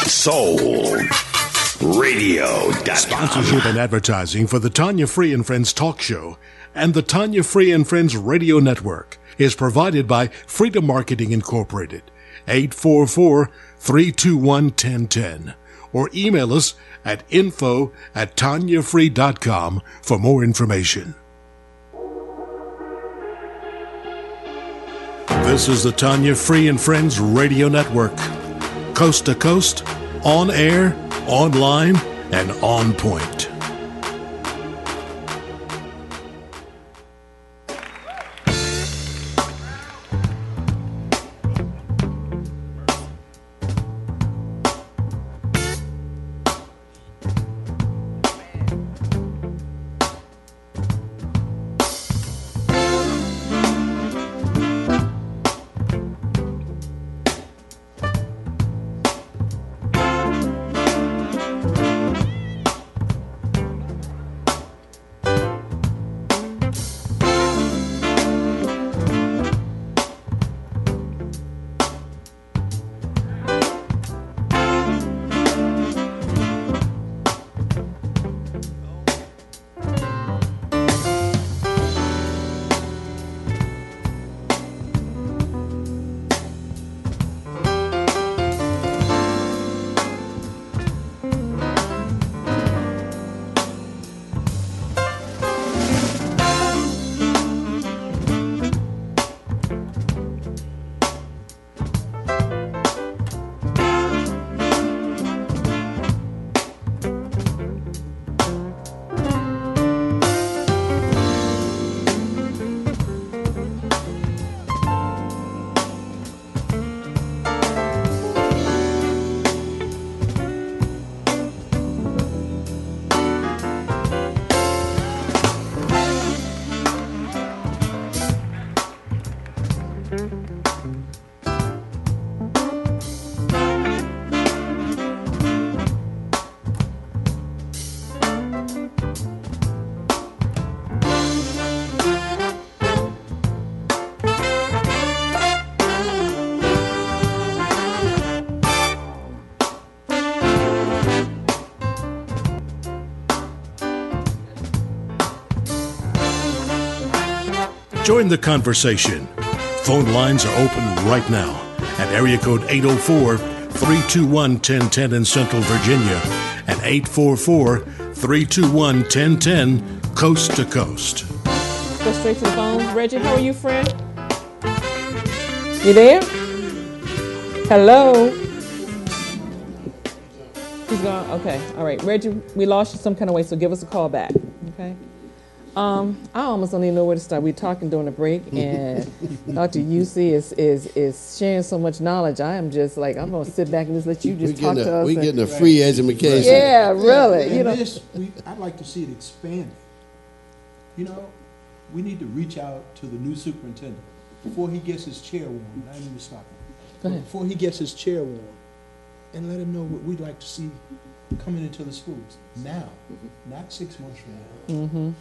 Soul Radio.com. Sponsorship and advertising for the Tanya Free and Friends Talk Show and the Tanya Free and Friends Radio Network is provided by Freedom Marketing Incorporated, 844-321-1010, or email us at info@tanyafree.com for more information. This is the Tanya Free and Friends Radio Network, coast to coast, on air, online, and on point. Join the conversation. Phone lines are open right now at area code 804-321-1010 in Central Virginia and 844-321-1010 coast to coast. Go straight to the phones. Reggie, how are you, friend? You there? Hello? He's gone. Okay. All right. Reggie, we lost you some kind of way, so give us a call back. Okay? I almost don't even know where to start. We were talking during the break, and Dr. UC is sharing so much knowledge. I am just like, I'm going to sit back and just let you just talk to us. We're getting a free education. Yeah, really. And You know. I'd like to see it expanded. You know, we need to reach out to the new superintendent before he gets his chair warm. I need to stop him. Go ahead. Before he gets his chair warm, and let him know what we'd like to see coming into the schools now, not 6 months from now. Mm-hmm.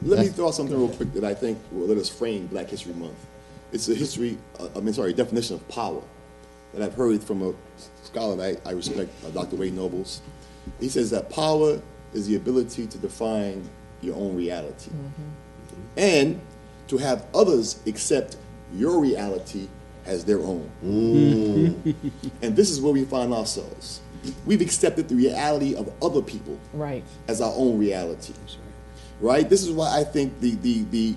Let me throw out something real quick that I think will let us frame Black History Month. It's a definition of power that I've heard from a scholar that I respect, Dr. Wade Nobles. He says that power is the ability to define your own reality and to have others accept your reality as their own. And this is where we find ourselves. We've accepted the reality of other people as our own reality. Right? This is why I think the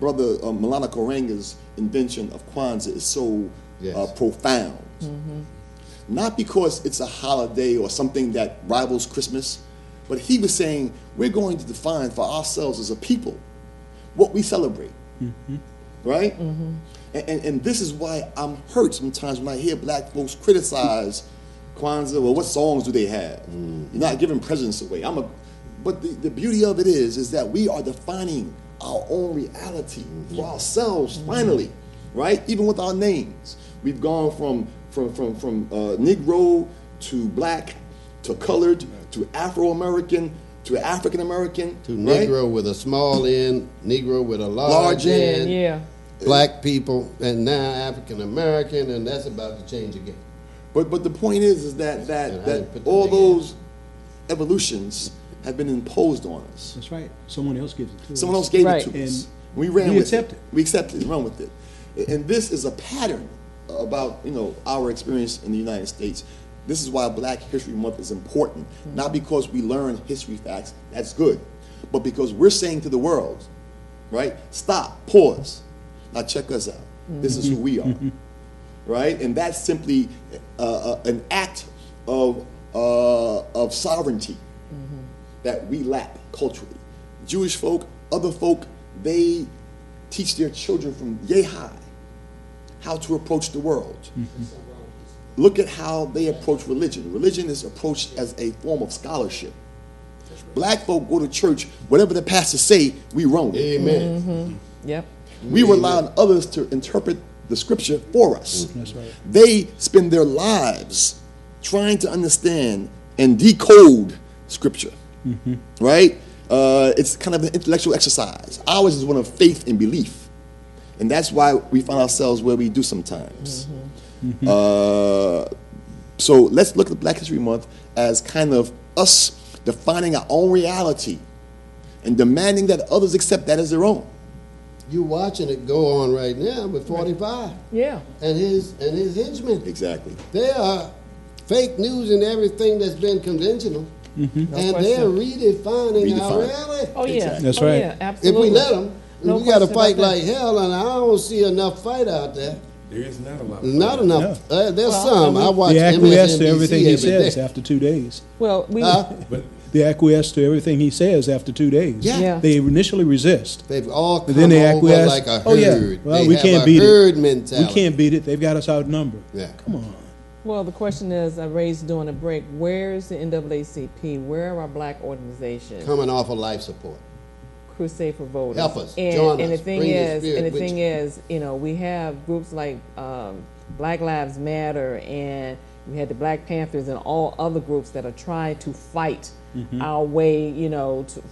brother Malana Karenga's invention of Kwanzaa is so profound. Not because it's a holiday or something that rivals Christmas, but he was saying we're going to define for ourselves as a people what we celebrate. Right? And this is why I'm hurt sometimes when I hear black folks criticize Kwanzaa. Well, what songs do they have? You're not giving presents away. But the beauty of it is that we are defining our own reality for ourselves finally, right? Even with our names, we've gone from Negro to black to colored to Afro-American to African American to Negro with a small N, Negro with a large N, black people, and now African American, and that's about to change again. But the point is that all those evolutions have been imposed on us. That's right. Someone else gives it to us. Someone else gave it to us. We ran with accept it. We accepted it, run with it. And this is a pattern about our experience in the United States. This is why Black History Month is important. Not because we learn history facts, that's good, but because we're saying to the world, right, stop, pause, now check us out. This is who we are, right? And that's simply an act of sovereignty that we lack culturally. Jewish folk, other folk, they teach their children from yay high how to approach the world. Look at how they approach religion. Religion is approached as a form of scholarship. Black folk go to church, whatever the pastor say, we run with. Amen. Yep. We rely on others to interpret the scripture for us. That's right. They spend their lives trying to understand and decode scripture. Right? It's kind of an intellectual exercise. Ours is one of faith and belief. And that's why we find ourselves where we do sometimes. So let's look at Black History Month as kind of us defining our own reality and demanding that others accept that as their own. You're watching it go on right now with 45. Yeah. And his henchmen. Exactly. They are fake news and everything that's been conventional. No and question. they're redefining our reality. Oh, yeah. Exactly. That's Oh, right. yeah, absolutely. If we let them, No we got to question fight about that. like hell, and I don't see enough fight out there. There is not a lot. There's not enough. There's Well, some. I watch They acquiesce to MSNBC everything he every says day. after 2 days. Well, we. They acquiesce to everything he says after 2 days. Yeah. They initially resist. They've all But come then they over acquiesce. like a herd. Oh yeah. Well, They we have can't a beat herd it. mentality. We can't beat it. They've got us outnumbered. Yeah. Come on. Well, the question is, I raised during the break, where's the NAACP? Where are our black organizations? Coming off of life support. Crusade for Voters. Help us. And, Join and us. the thing Bring your is, spirit and the with thing you. is, we have groups like Black Lives Matter, and we had the Black Panthers and all other groups that are trying to fight our way,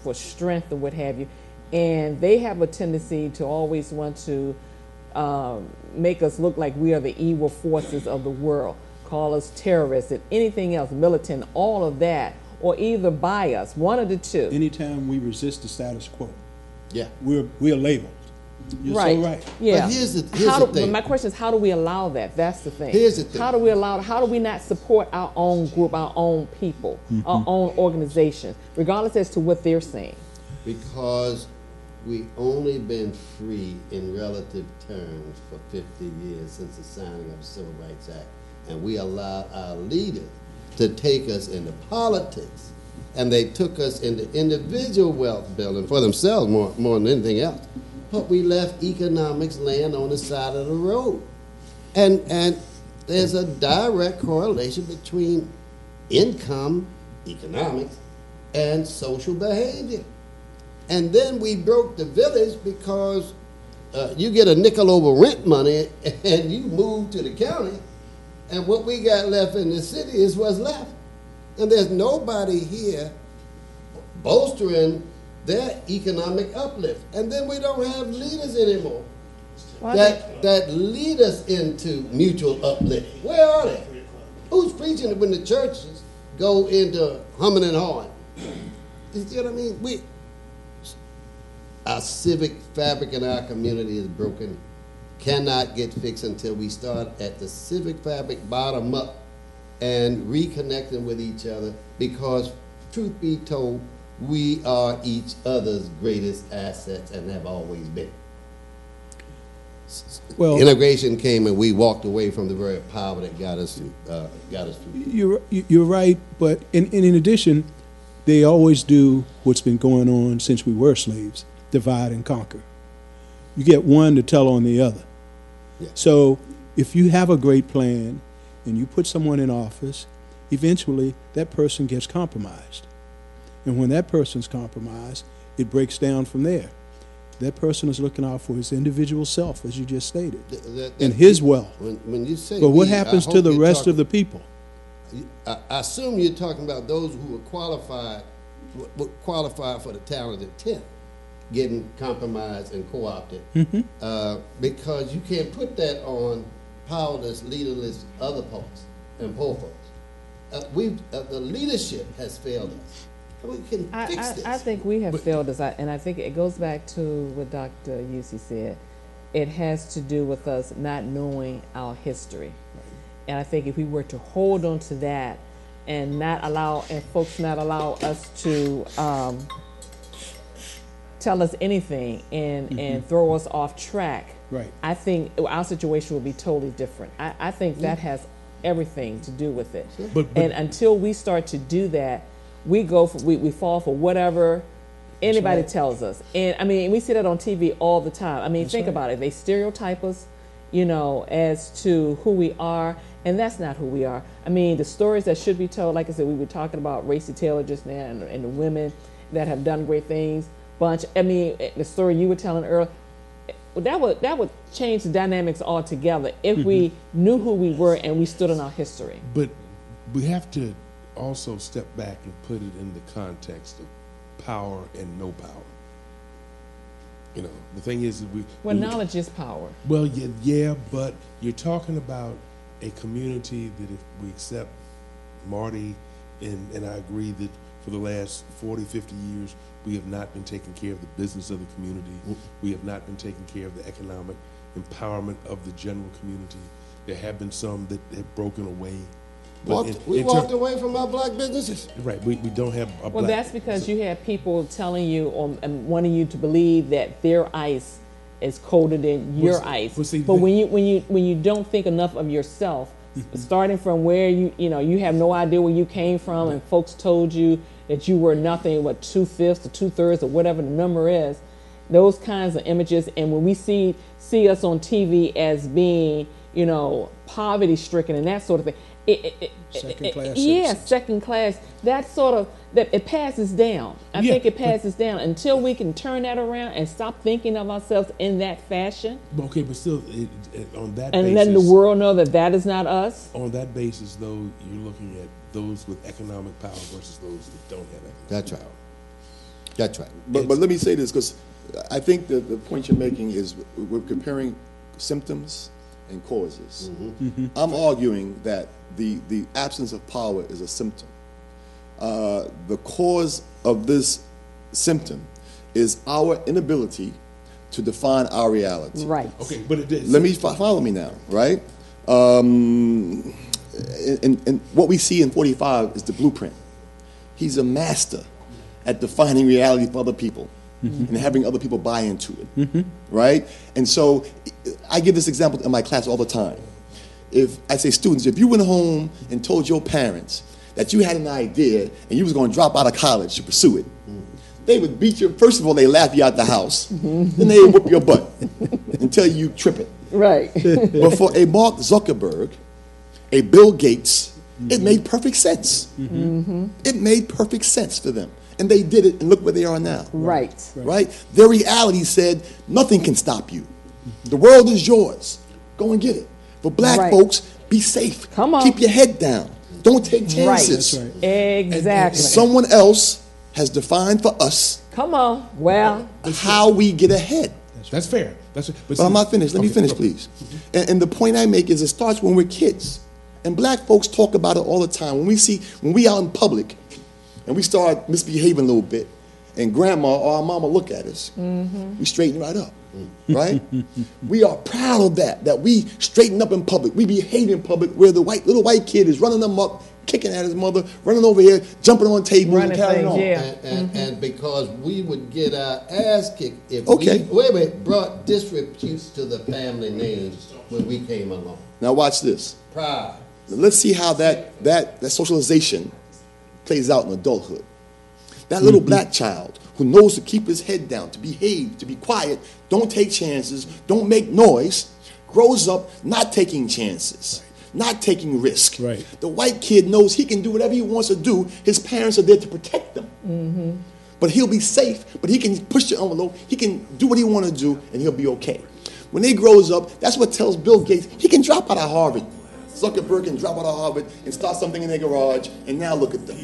for strength and what have you. And they have a tendency to always want to make us look like we are the evil forces of the world, call us terrorists and anything else, militant, all of that, or either by us, one of the two. Anytime we resist the status quo, yeah, we're labeled. You're right. so right. Yeah. But here's the But thing. my question is, how do we allow that? That's the thing. Here's the thing. How do we not support our own group, our own people, our own organizations, regardless as to what they're saying? Because we only been free in relative terms for 50 years since the signing of the Civil Rights Act. And we allowed our leaders to take us into politics. And they took us into individual wealth building for themselves more than anything else. But we left economics laying on the side of the road. And there's a direct correlation between income, economics, and social behavior. And then we broke the village because you get a nickel over rent money and you move to the county, and what we got left in the city is what's left. And there's nobody here bolstering their economic uplift. And then we don't have leaders anymore that lead us into mutual uplift. Where are they? Who's preaching when the churches go into humming and hawing? You see what I mean? Our civic fabric in our community is broken, cannot get fixed until we start at the civic fabric bottom up and reconnecting with each other, because truth be told, we are each other's greatest assets and have always been. Well, integration came and we walked away from the very power that got us through. You're right, but in addition, they always do what's been going on since we were slaves: divide and conquer. You get one to tell on the other. Yeah. So if you have a great plan and you put someone in office, eventually that person gets compromised. And when that person's compromised, it breaks down from there. That person is looking out for his individual self, as you just stated, and his wealth. When you say but what happens to the rest of the people? I assume you're talking about those who are qualified for the talented 10, getting compromised and co-opted, because you can't put that on powerless, leaderless other folks and poor folks. The leadership has failed us. We can fix this. I think we have failed us, and I think it goes back to what Dr. Yusey said. It has to do with us not knowing our history. And I think if we were to hold on to that and folks not allow us to tell us anything and throw us off track, I think our situation would be totally different. I think that has everything to do with it. But and until we start to do that, we fall for whatever anybody tells us. And I mean, we see that on TV all the time. I mean, think about it. They stereotype us, as to who we are, and that's not who we are. I mean, the stories that should be told, like I said, we were talking about Racy Taylor just now and the women that have done great things. I mean, the story you were telling earlier, that would change the dynamics altogether if we knew who we were and we stood in our history. But we have to also step back and put it in the context of power and no power. The thing is that knowledge is power. Well, yeah, but you're talking about a community that, if we accept Marty, and I agree that for the last 40, 50 years, we have not been taking care of the business of the community. We have not been taking care of the economic empowerment of the general community. There have been some that have broken away. We walked away from our black businesses. Right, we don't have a Well, that's because you have people telling you and wanting you to believe that their ice is colder than your ice. But when you don't think enough of yourself, starting from where you have no idea where you came from, and folks told you that you were nothing but 2/5 or 2/3 or whatever the number is, those kinds of images. And when we see us on TV as being, poverty stricken and that sort of thing, second class. Yeah, second class. That it passes down. I think it passes down until we can turn that around and stop thinking of ourselves in that fashion. Okay, but still, on that and basis, letting the world know that is not us. On that basis, though, you're looking at those with economic power versus those that don't have economic That's right. power. That's right. But let me say this, because I think the point you're making is we're comparing symptoms and causes. I'm arguing that the absence of power is a symptom. The cause of this symptom is our inability to define our reality. Right. Okay, but let me follow me now, right? And what we see in 45 is the blueprint. He's a master at defining reality for other people and having other people buy into it, right? And so I give this example in my class all the time. If I say, students, if you went home and told your parents that you had an idea and you was going to drop out of college to pursue it, they would beat you. First of all, they laugh you out the house. Then they would whoop your butt until you trip it. Right. But for a Mark Zuckerberg, a Bill Gates, it made perfect sense. It made perfect sense for them. And they did it, and look where they are now. Right. Right? Their reality said, nothing can stop you. The world is yours. Go and get it. For black folks, be safe. Come on. Keep your head down. Don't take chances. Right. Exactly. Someone else has defined for us Come on. Well, how we get ahead. That's fair. But I'm not finished. Let me finish, please. And the point I make is it starts when we're kids. And black folks talk about it all the time. When we out in public and we start misbehaving a little bit, and grandma or our mama look at us, we straighten right up, right? We are proud of that we straighten up in public. We behave in public where the little white kid is running amok, kicking at his mother, running over here, jumping on tables and carrying on. And because we would get our ass kicked if we brought disrepute to the family names when we came along. Now watch this. Pride. Let's see how that socialization plays out in adulthood. That little black child who knows to keep his head down, to behave, to be quiet, don't take chances, don't make noise, grows up not taking chances, not taking risk. Right. The white kid knows he can do whatever he wants to do. His parents are there to protect them. But he'll be safe, but he can push the envelope, he can do what he wants to do, and he'll be okay. When he grows up, that's what tells Bill Gates he can drop out of Harvard. Zuckerberg can drop out of Harvard and start something in their garage, and now look at them.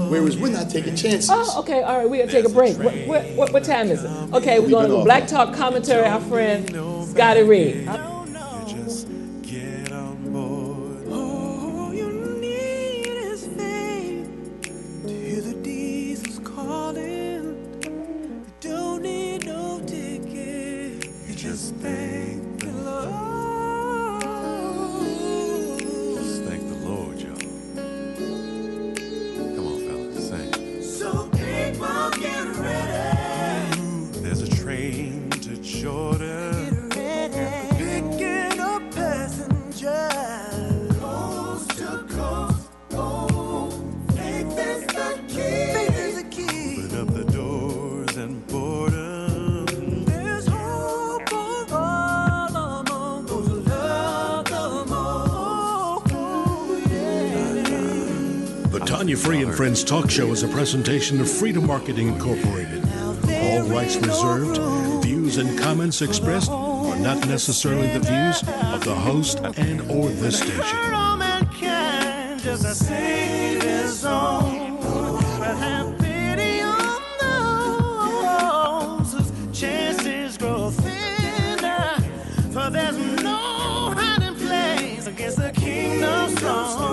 Whereas we're not taking chances. Oh, okay, all right, we're gonna take a break. What time is it? Okay, we're gonna go Black Talk Commentary, our friend Scotty Reed. Tanya Free and Friends Talk Show is a presentation of Freedom Marketing Incorporated. All rights reserved. Views and comments expressed are not necessarily the views of the host and or this station. Chances grow thinner, for there's no hiding place against the kingdom's throne.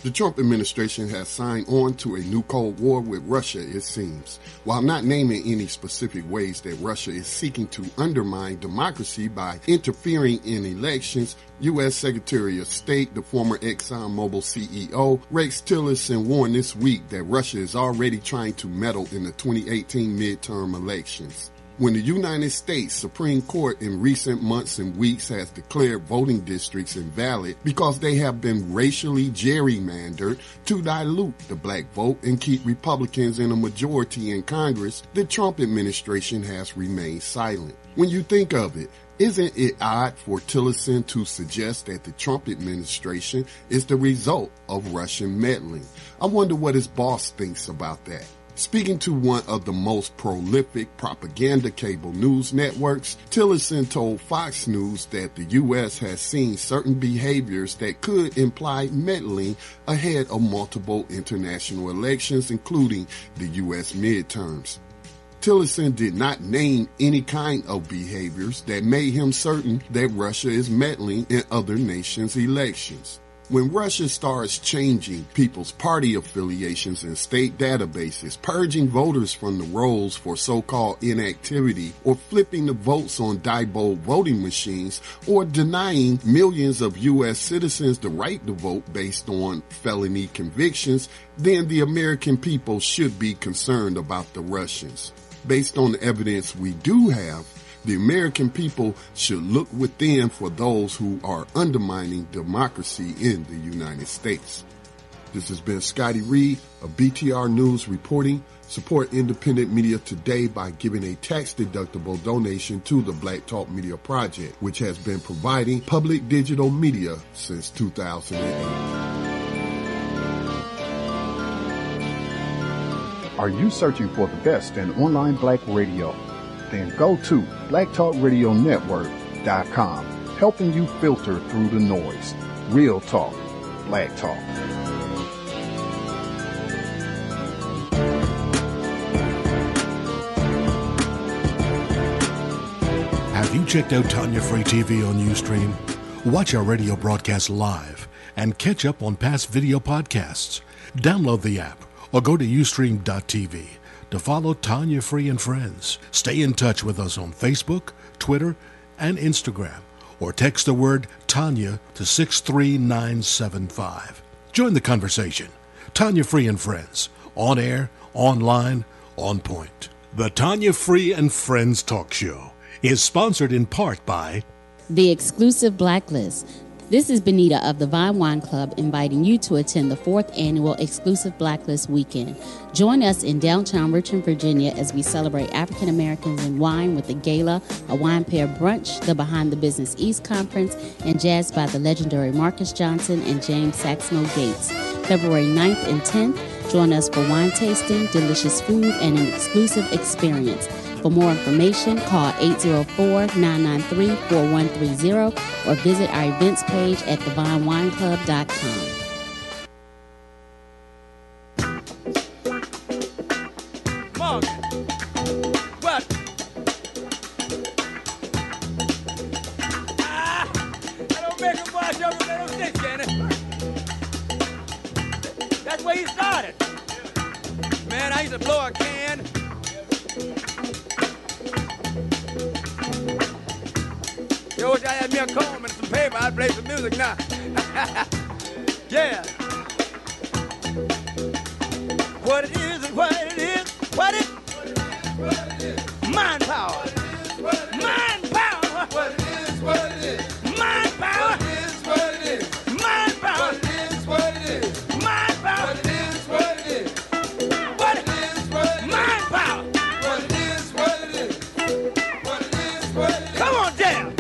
The Trump administration has signed on to a new Cold War with Russia, it seems, while not naming any specific ways that Russia is seeking to undermine democracy by interfering in elections. U.S. Secretary of State, the former ExxonMobil CEO, Rex Tillerson, warned this week that Russia is already trying to meddle in the 2018 midterm elections. When the United States Supreme Court in recent months and weeks has declared voting districts invalid because they have been racially gerrymandered to dilute the black vote and keep Republicans in a majority in Congress, the Trump administration has remained silent. When you think of it, isn't it odd for Tillerson to suggest that the Trump administration is the result of Russian meddling? I wonder what his boss thinks about that. Speaking to one of the most prolific propaganda cable news networks, Tillerson told Fox News that the U.S. has seen certain behaviors that could imply meddling ahead of multiple international elections, including the U.S. midterms. Tillerson did not name any kind of behaviors that made him certain that Russia is meddling in other nations' elections. When Russia starts changing people's party affiliations and state databases, purging voters from the rolls for so-called inactivity, or flipping the votes on Diebold voting machines, or denying millions of U.S. citizens the right to vote based on felony convictions, then the American people should be concerned about the Russians. Based on the evidence we do have, the American people should look within for those who are undermining democracy in the United States. This has been Scotty Reed of BTR News reporting. Support independent media today by giving a tax-deductible donation to the Black Talk Media Project, which has been providing public digital media since 2008. Are you searching for the best in online black radio? Then go to blacktalkradionetwork.com, helping you filter through the noise. Real talk, black talk. Have you checked out Tanya Free TV on Ustream? Watch our radio broadcast live and catch up on past video podcasts. Download the app or go to ustream.tv to follow Tanya Free and Friends. Stay in touch with us on Facebook, Twitter, and Instagram, or text the word Tanya to 63975. Join the conversation. Tanya Free and Friends, on air, online, on point. The Tanya Free and Friends Talk Show is sponsored in part by The Exclusive Blacklist. This is Benita of the Vine Wine Club inviting you to attend the 4th annual Exclusive Blacklist Weekend. Join us in downtown Richmond, Virginia as we celebrate African Americans in wine with the gala, a wine pair brunch, the Behind the Business East Conference, and jazz by the legendary Marcus Johnson and James Saxmo Gates. February 9th and 10th, join us for wine tasting, delicious food, and an exclusive experience. For more information, call 804-993-4130 or visit our events page at thevinewineclub.com. Morgan, what? I don't make him wash up with little sticks, can it? That's where he started. Man, I used to blow a can. I wish I had me a comb and some paper. I'd play some music now. Yeah. What it is and what it is. What it is. Mind power. Mind power. What it is, what it is. Mind power. What it is, what it is. Mind power. What it is, what it is. Mind power. What it is, what it is. What it is, what it is. Mind power. What it is, what it is. What it is, what it is. Come on, jam.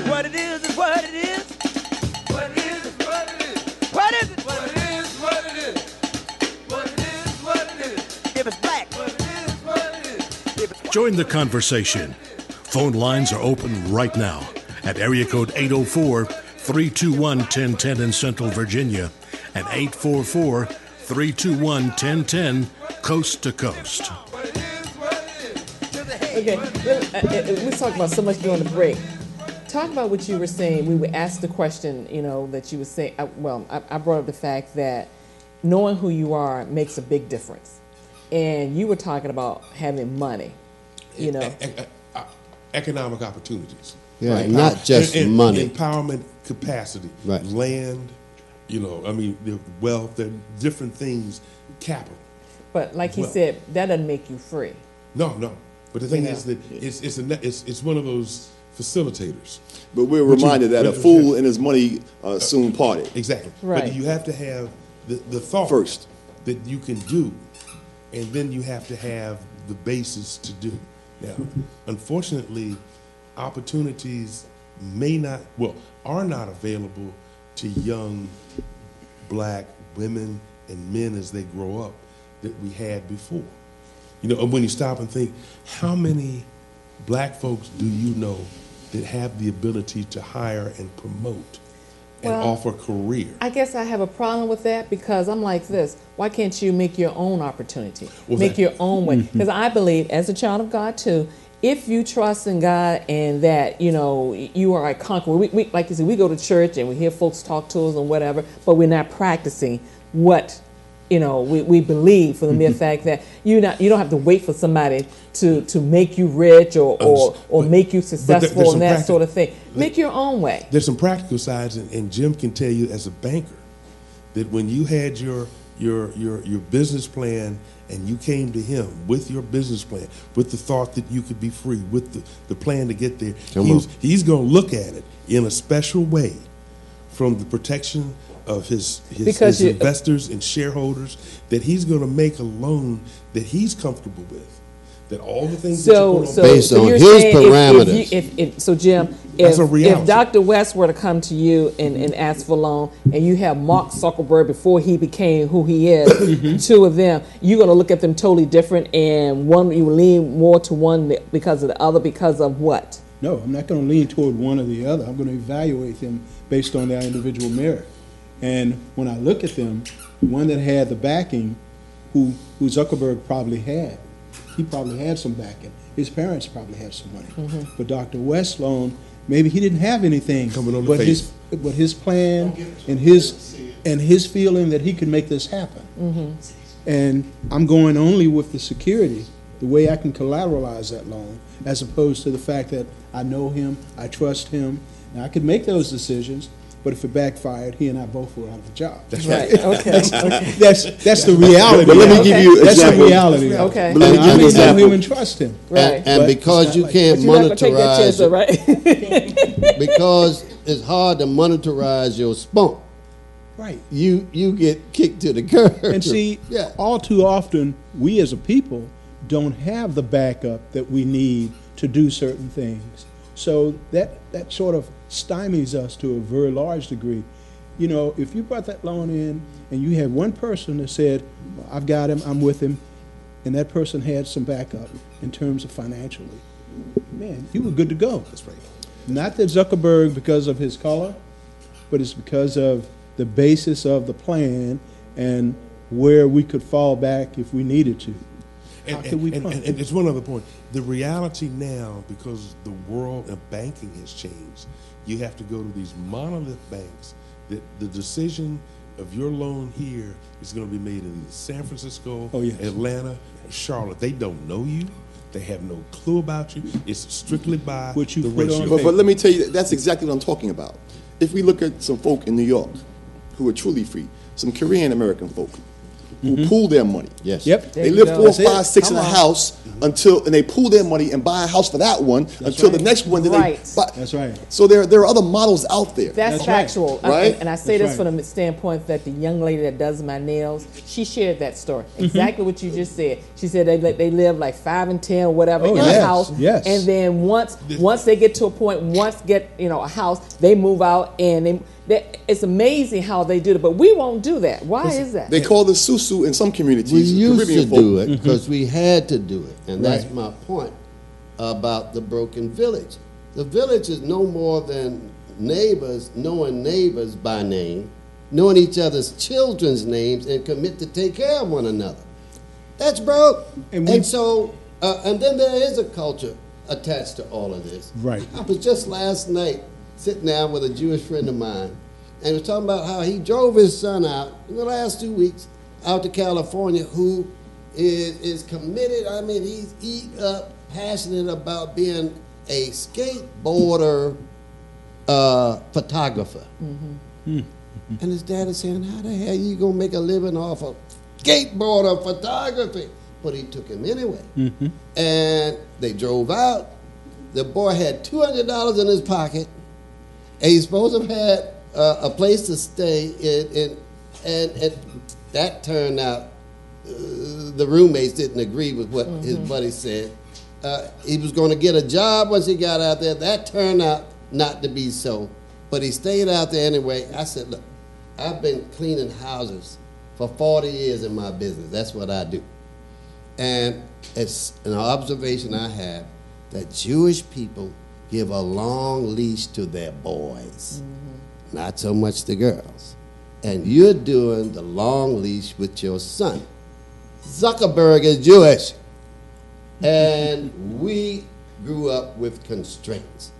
What it is is what it is. What it is is what it is. What is it? What it is, what it is. What it is, what it is. If it's black. What it is, what it is. If it's Join the conversation. Phone lines are open right now at area code 804-321-1010 in Central Virginia and 844-321-1010 coast to coast. Okay, let's talk about so much during the break. Talk about what you were saying. We were asked the question, that you were saying. I brought up the fact that knowing who you are makes a big difference. And you were talking about having money, Economic opportunities. Yeah, right. Not just money. Empowerment capacity. Right. Land, the wealth, the different things, capital. But like he said, that doesn't make you free. No. But the thing is that it's one of those facilitators. But we're reminded that a fool and his money soon parted. Exactly. Right. But you have to have the thought first that you can do, and then you have to have the basis to do. Now, unfortunately, opportunities are not available to young black women and men as they grow up that we had before. When you stop and think, how many black folks do you know that have the ability to hire and promote and offer career? I guess I have a problem with that because I'm like this. Why can't you make your own opportunity? Make your own way. Because I believe, as a child of God too, if you trust in God and that, you are a conqueror. We like you said, we go to church and we hear folks talk to us and whatever, but we're not practicing what we believe for the mere fact that you don't have to wait for somebody to make you rich or make you successful and that sort of thing. Make your own way. There's some practical sides, and Jim can tell you as a banker that when you had your business plan and you came to him with your business plan, with the thought that you could be free, with the plan to get there, he's going to look at it in a special way from the protection of his investors and shareholders, that he's going to make a loan that he's comfortable with, that all the things based on his parameters. So Jim, if Dr. West were to come to you and ask for a loan, and you have Mark Zuckerberg before he became who he is, two of them, you're going to look at them totally different, and one you lean more to one because of the other because of what? No, I'm not going to lean toward one or the other. I'm going to evaluate them based on their individual merit. And when I look at them, one that had the backing, who Zuckerberg probably had, he probably had some backing. His parents probably had some money. But Dr. West's loan, maybe he didn't have anything, but his plan and his feeling that he could make this happen. And I'm going only with the security, the way I can collateralize that loan, as opposed to the fact that I know him, I trust him, and I could make those decisions. But if it backfired, he and I both were out of the job. That's right. That's the reality. But let me give you an That's example. the reality. Okay. But let me give you an example. I know him and trust him. Right. And because you can't monetize it, because it's hard to monetize your spunk. Right. You get kicked to the curb. And see, all too often, we as a people don't have the backup that we need to do certain things. So that sort of stymies us to a very large degree. If you brought that loan in and you had one person that said, I've got him, I'm with him, and that person had some backup in terms of financially, man, you were good to go. That's right. Not that Zuckerberg, because of his color, but it's because of the basis of the plan and where we could fall back if we needed to. And it's one other point. The reality now, because the world of banking has changed, you have to go to these monolith banks that the decision of your loan here is going to be made in San Francisco, Atlanta, Charlotte. They don't know you. They have no clue about you. It's strictly by the ratio. But let me tell you, that's exactly what I'm talking about. If we look at some folk in New York who are truly free, some Korean American folk who pool their money. Yes. Yep. They live 4, 5, 6 in a house and they pool their money and buy a house for that one until the next one. Then they buy. That's right. So there are other models out there. That's factual. Right. And I say this from the standpoint that the young lady that does my nails, she shared that story. Exactly what you just said. She said they live like 5 and 10 or whatever in a house. Yes. And then once they get to a point, a house, they move out and it's amazing how they do it, but we won't do that. Why is that? They call this susu in some communities. We used Caribbean to do it because we had to do it. And that's my point about the broken village. The village is no more than neighbors knowing neighbors by name, knowing each other's children's names, and commit to take care of one another. That's broke. And then there is a culture. attached to all of this. Right. I was just last night sitting down with a Jewish friend of mine, and was talking about how he drove his son out in the last 2 weeks out to California, who is committed. I mean, he's passionate about being a skateboarder photographer. Mm-hmm. And his dad is saying, how the hell you gonna make a living off of skateboarder photography? But he took him anyway. Mm-hmm. And they drove out. The boy had $200 in his pocket, and he's supposed to have had a place to stay in, and that turned out the roommates didn't agree with what his buddy said. He was going to get a job once he got out there. That turned out not to be so, but he stayed out there anyway. I said, look, I've been cleaning houses for 40 years in my business. That's what I do. And it's an observation I have that Jewish people give a long leash to their boys, not so much the girls. And you're doing the long leash with your son. Zuckerberg is Jewish. And we grew up with constraints.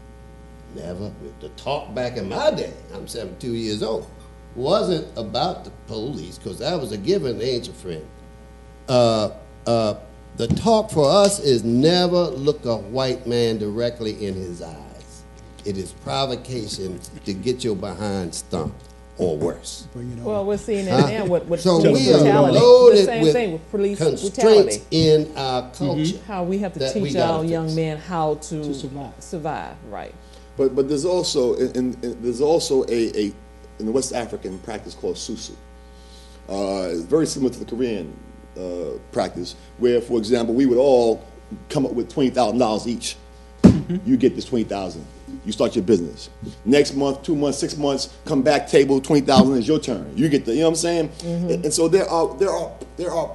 Never, the talk back in my day, I'm 72 years old, wasn't about the police, because that was a given, ain't your friend. The talk for us is never look a white man directly in his eyes. It is provocation to get your behind stumped or worse. Well, we're seeing that now with so police we are brutality. loaded The same with thing with police constraints brutality. in our culture. How we have to that we teach gotta our fix. young men how to survive. Right. But there's also there's also a in the West African practice called susu. It's very similar to the Korean practice, where, for example, we would all come up with $20,000 each. You get this $20,000. You start your business. Next month, 2 months, 6 months, come back table, $20,000 is your turn. You get the, you know what I'm saying? And so there are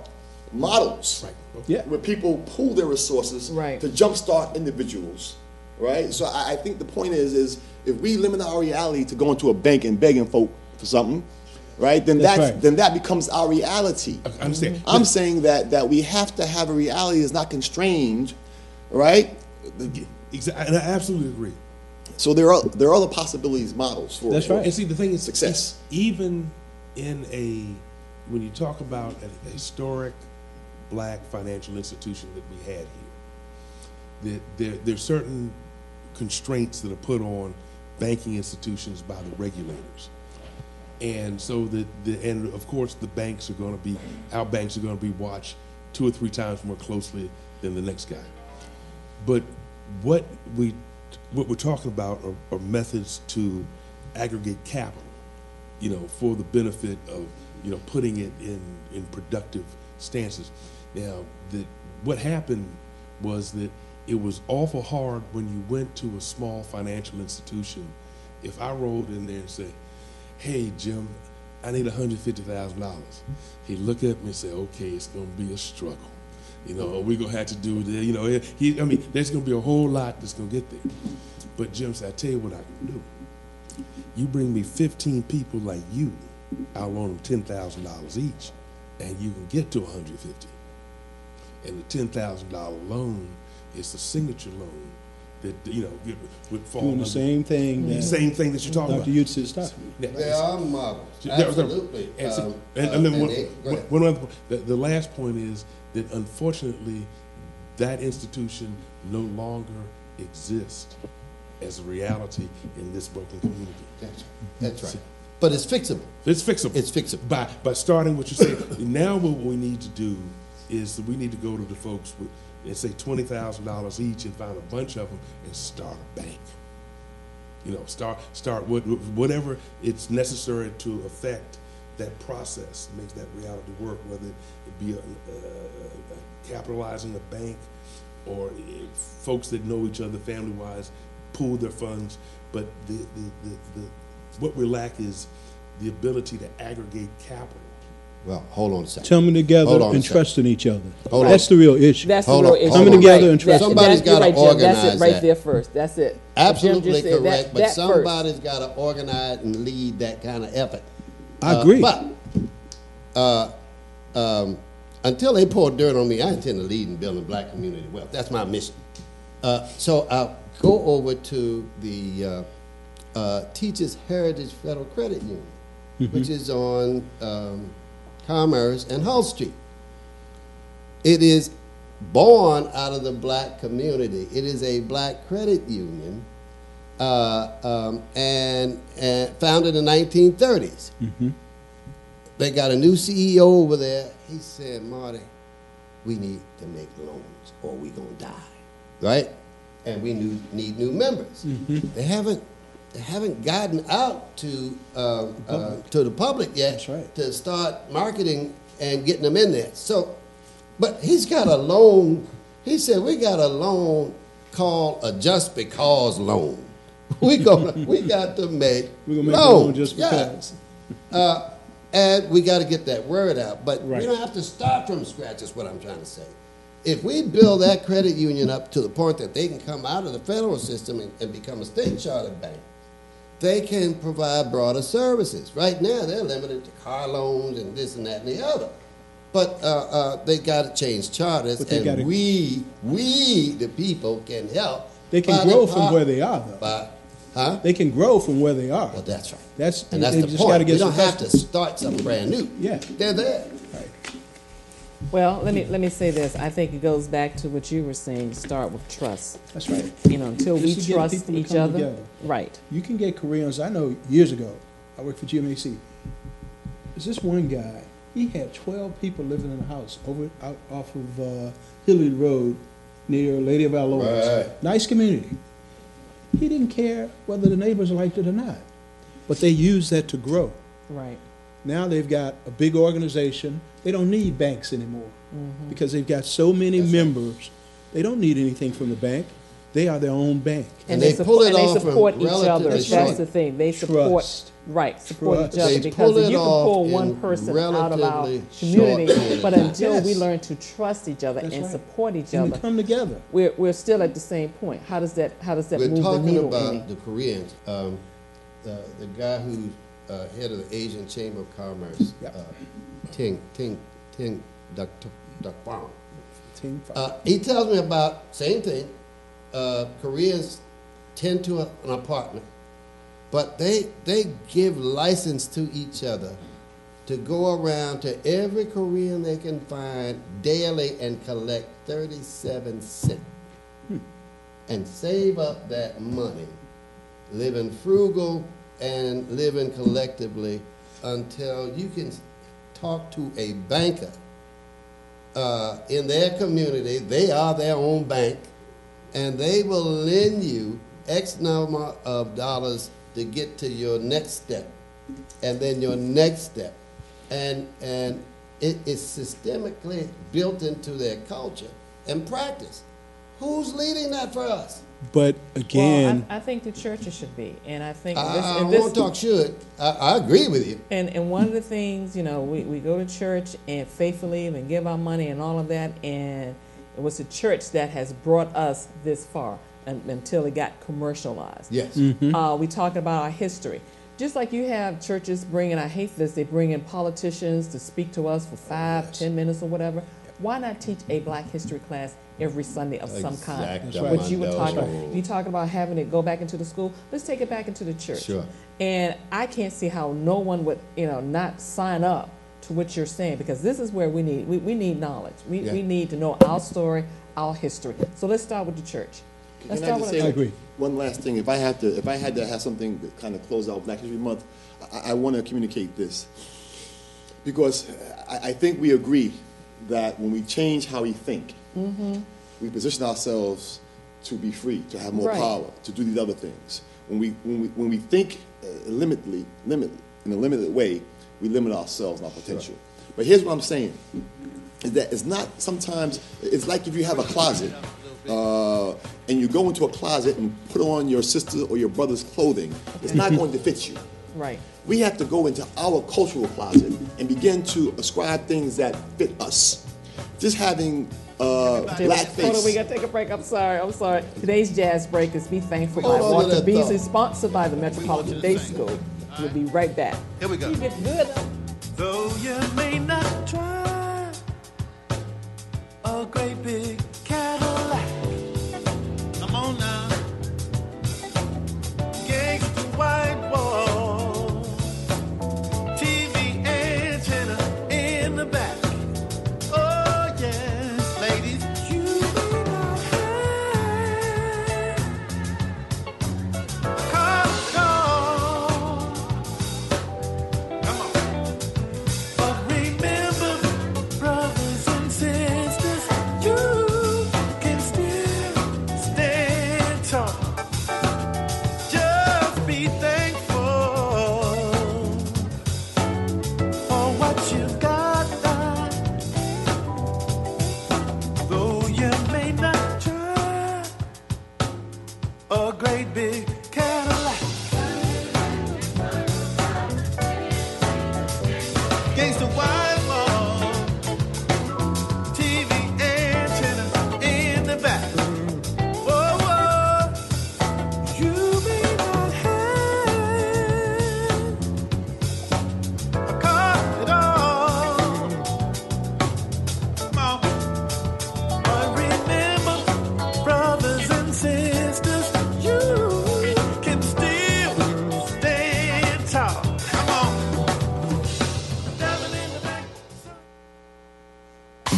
models where people pool their resources to jumpstart individuals, right? So I think the point is if we limit our reality to going to a bank and begging folk for something, right? Then then that becomes our reality. I understand. I'm saying that we have to have a reality that's not constrained, right? Exactly, and I absolutely agree. So there are other possibilities, models for That's right. And see, the thing is, success. Even in when you talk about a historic black financial institution that we had here, there's certain constraints that are put on banking institutions by the regulators. And so and of course our banks are going to be watched 2 or 3 times more closely than the next guy. But what we're talking about are methods to aggregate capital, for the benefit of, putting it in productive stances. Now, what happened was that it was awful hard when you went to a small financial institution. If I rolled in there and said, hey, Jim, I need $150,000. He'd look at me and say, okay, it's going to be a struggle. We're going to have to do this. There's going to be a whole lot that's going to get there. But Jim said, I tell you what I can do. You bring me 15 people like you, I'll loan them $10,000 each, and you can get to $150,000. And the $10,000 loan is the signature loan that, would fall doing the same thing that you're talking about. Dr. Utz is talking. There are models. Absolutely. And then one other point. The last point is that unfortunately that institution no longer exists as a reality in this broken community. That's right. But it's fixable. It's fixable. It's fixable. By starting what you're saying. Now what we need to do is that we need to go to the folks and say $20,000 each and find a bunch of them and start a bank. Start whatever it's necessary to affect that process, makes that reality work, whether it be capitalizing a bank or folks that know each other family-wise pool their funds. But what we lack is the ability to aggregate capital. Well, hold on a second. Coming together and trusting each other. Hold That's on. the real issue. That's the real issue. Coming together and trusting. Somebody's got to organize That's it right there first. That's it. Absolutely Jim just said correct. But that somebody's got to organize and lead that kind of effort. I agree. But until they pour dirt on me, I intend to lead in building black community wealth. That's my mission. So I'll go over to the Teachers Heritage Federal Credit Union, which is on Commerce and Hull Street. It is born out of the black community. It is a black credit union and founded in the 1930s. They got a new CEO over there. He said, Marty, we need to make loans or we gonna die, right? And we need new members. They haven't gotten out to the public yet to start marketing and getting them in there. So, but he's got a loan. He said, we got a loan called a just because loan. we got to make loans. Just because. And we got to get that word out. But we don't have to start from scratch, is what I'm trying to say. If we build that credit union up to the point that they can come out of the federal system and become a state chartered bank, they can provide broader services. Right now, they're limited to car loans and this and that and the other. But they got to change charters, and we, the people, can help. They can grow from where they are, though. They can grow from where they are. Well, that's right. That's the just point. Get we don't have to start something brand new. Yeah, they're there. Right. Well, let me say this. I think it goes back to what you were saying. Start with trust. That's right. You know, until we trust each other. Together. Right. You can get Koreans. I know years ago, I worked for GMAC. There's this one guy. He had 12 people living in a house off of Hillary Road near Lady of Our Lords. Right. Nice community. He didn't care whether the neighbors liked it or not. But they used that to grow. Right. Now they've got a big organization. They don't need banks anymore because they've got so many members. They don't need anything from the bank. They are their own bank. And they support each other. That's the thing. They support each other. Because if you can pull one person out of our community, but until we learn to trust each other and support each other, we come together. We're still at the same point. How does that move the needle? We're talking about the Koreans. The guy who's head of the Asian Chamber of Commerce, Ting Duck Pham. He tells me about same thing. Koreans tend to an apartment, but they give license to each other to go around to every Korean they can find daily and collect 37 cents and save up that money, living frugal and living collectively until you can talk to a banker in their community. They are their own bank. And they will lend you X number of dollars to get to your next step, and then your next step. And it is systemically built into their culture and practice. Who's leading that for us? But again, I think the churches should be, and I think I won't talk should. I agree with you. And one of the things, you know, we go to church and faithfully and give our money and all of that, and it was the church that has brought us this far until it got commercialized. Yes. We talk about our history. Just like you have churches bringing, I hate this, they bring in politicians to speak to us for 5-10 minutes or whatever. Why not teach a Black history class every Sunday of some kind? That's What you were talking about. You talking about having it go back into the school. Let's take it back into the church. Sure. And I can't see how no one would, not sign up to what you're saying, because this is where we need knowledge. We need to know our story, our history. So let's start with the church. Let's start with the church. I agree. One last thing, if I had to have something that kind of close out Black History Month, I want to communicate this, because I think we agree that when we change how we think, we position ourselves to be free, to have more power, to do these other things. When we think in a limited way, we limit ourselves and our potential. But here's what I'm saying, is that it's not sometimes, it's like if you have a closet, and you go into a closet and put on your sister or your brother's clothing, it's not going to fit you. Right. We have to go into our cultural closet and begin to ascribe things that fit us. Just having blackface. Hold on, we got to take a break. I'm sorry. Today's jazz break is Be Thankful by Walter Beasley, sponsored by the Metropolitan Day School. We'll be right back. Here we go. You get good. Though you may not drive a great big Cadillac, great big Cadillac. Gangsta wide wall, TV antenna in the back. Whoa, whoa, you may not have a car at all. Come on. But remember, brothers and sisters, you can still stand tall. Come on.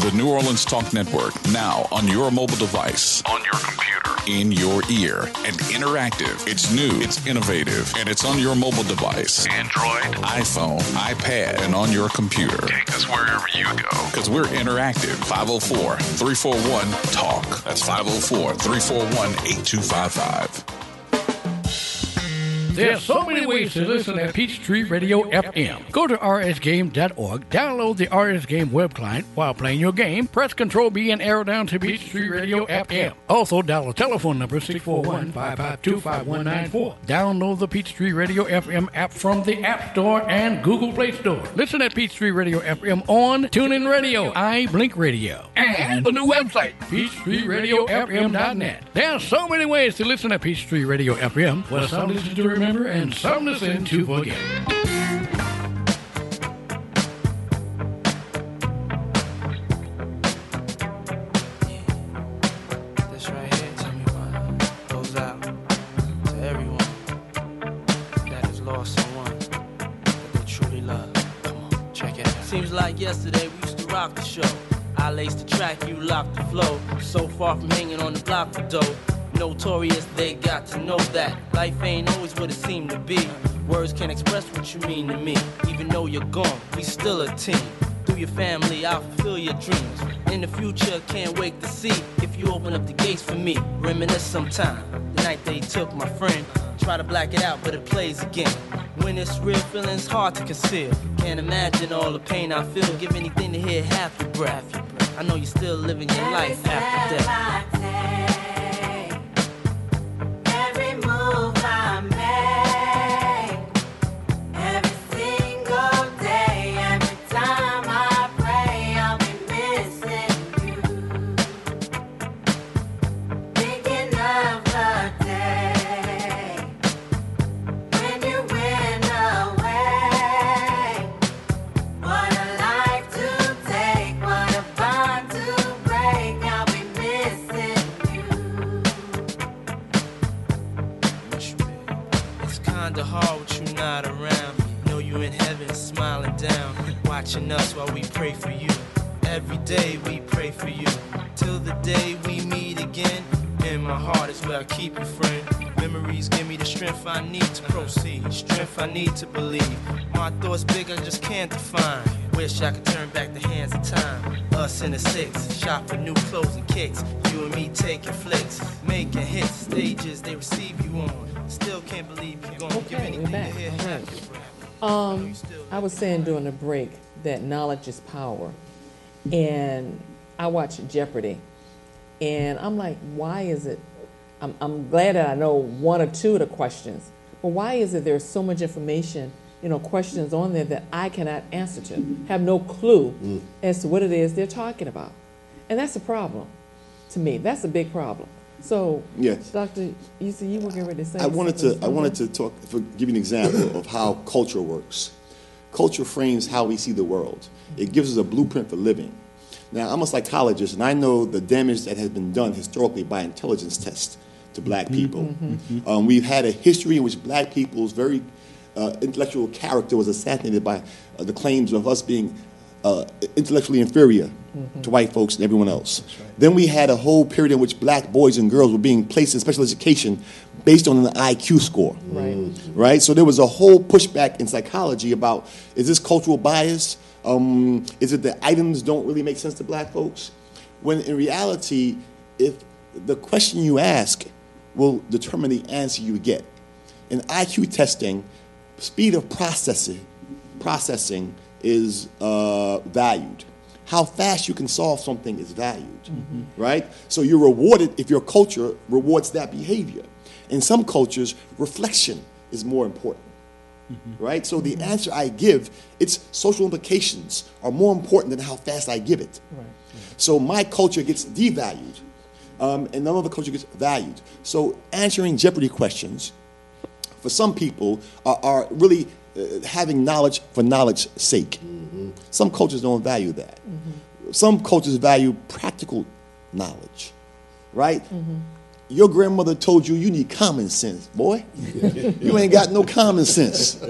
The New Orleans Talk Network, now on your mobile device, on your computer, in your ear, and interactive. It's new, it's innovative, and it's on your mobile device. Android, iPhone, iPad, and on your computer. Take us wherever you go. Because we're interactive. 504-341-TALK. That's 504-341-8255. There's so many ways to listen at Peachtree Radio FM. Go to rsgame.org, download the RS Game web client while playing your game. Press Control B and arrow down to Peachtree Radio FM. Also, dial the telephone number 641-552-5194. Download the Peachtree Radio FM app from the App Store and Google Play Store. Listen at Peachtree Radio FM on TuneIn Radio, iBlink Radio, and the new website, PeachtreeRadioFM.net. There's so many ways to listen at Peachtree Radio FM. For some listen to remember and some listen to forget. This right here, tell me why, goes out to everyone that has lost someone that they truly love. Come on, check it out. Seems like yesterday we used to rock the show. I laced the track, you locked the flow. So far from hanging on the block for dough. Notorious, they got to know that life ain't always what it seemed to be. Words can't express what you mean to me. Even though you're gone, we still a team. Through your family, I'll fulfill your dreams. In the future, can't wait to see if you open up the gates for me. Reminisce sometime, the night they took my friend. Try to black it out, but it plays again. When it's real, feeling's hard to conceal. Can't imagine all the pain I feel. Give anything to hear half your breath. I know you're still living your life after death. Watching us while we pray for you. Every day we pray for you. Till the day we meet again. In my heart is where I keep you, friend. Memories give me the strength I need to proceed. Strength I need to believe. My thoughts big, I just can't define. Wish I could turn back the hands of time. Us in the six, shop for new clothes and kicks. You and me taking flicks, making hits. Stages they receive you on. Still can't believe you're gonna give anything to hear half your breath. I was saying during the break that knowledge is power. And I watch Jeopardy. And I'm like, why is it? I'm glad that I know one or two of the questions. But why is it there's so much information, questions on there that I cannot answer to? Have no clue as to what it is they're talking about. And that's a problem to me. That's a big problem. So, yes. Doctor, you see, you were getting ready to say I wanted to talk, give you an example of how culture works. Culture frames how we see the world. It gives us a blueprint for living. Now, I'm a psychologist, and I know the damage that has been done historically by intelligence tests to black people. We've had a history in which black people's very intellectual character was assassinated by the claims of us being intellectually inferior to white folks and everyone else. Right. Then we had a whole period in which black boys and girls were being placed in special education based on an IQ score. Right? So there was a whole pushback in psychology about, is this cultural bias? Is it that items don't really make sense to black folks? When in reality, if the question you ask will determine the answer you get. In IQ testing, speed of processing is valued. how fast you can solve something is valued, right? So you're rewarded if your culture rewards that behavior. In some cultures, reflection is more important, right? So the answer I give, its social implications are more important than how fast I give it. Right. So my culture gets devalued, and none other culture gets valued. So answering Jeopardy questions, for some people, are really having knowledge for knowledge's sake. Some cultures don't value that. Some cultures value practical knowledge, right? Your grandmother told you need common sense, boy. You ain't got no common sense.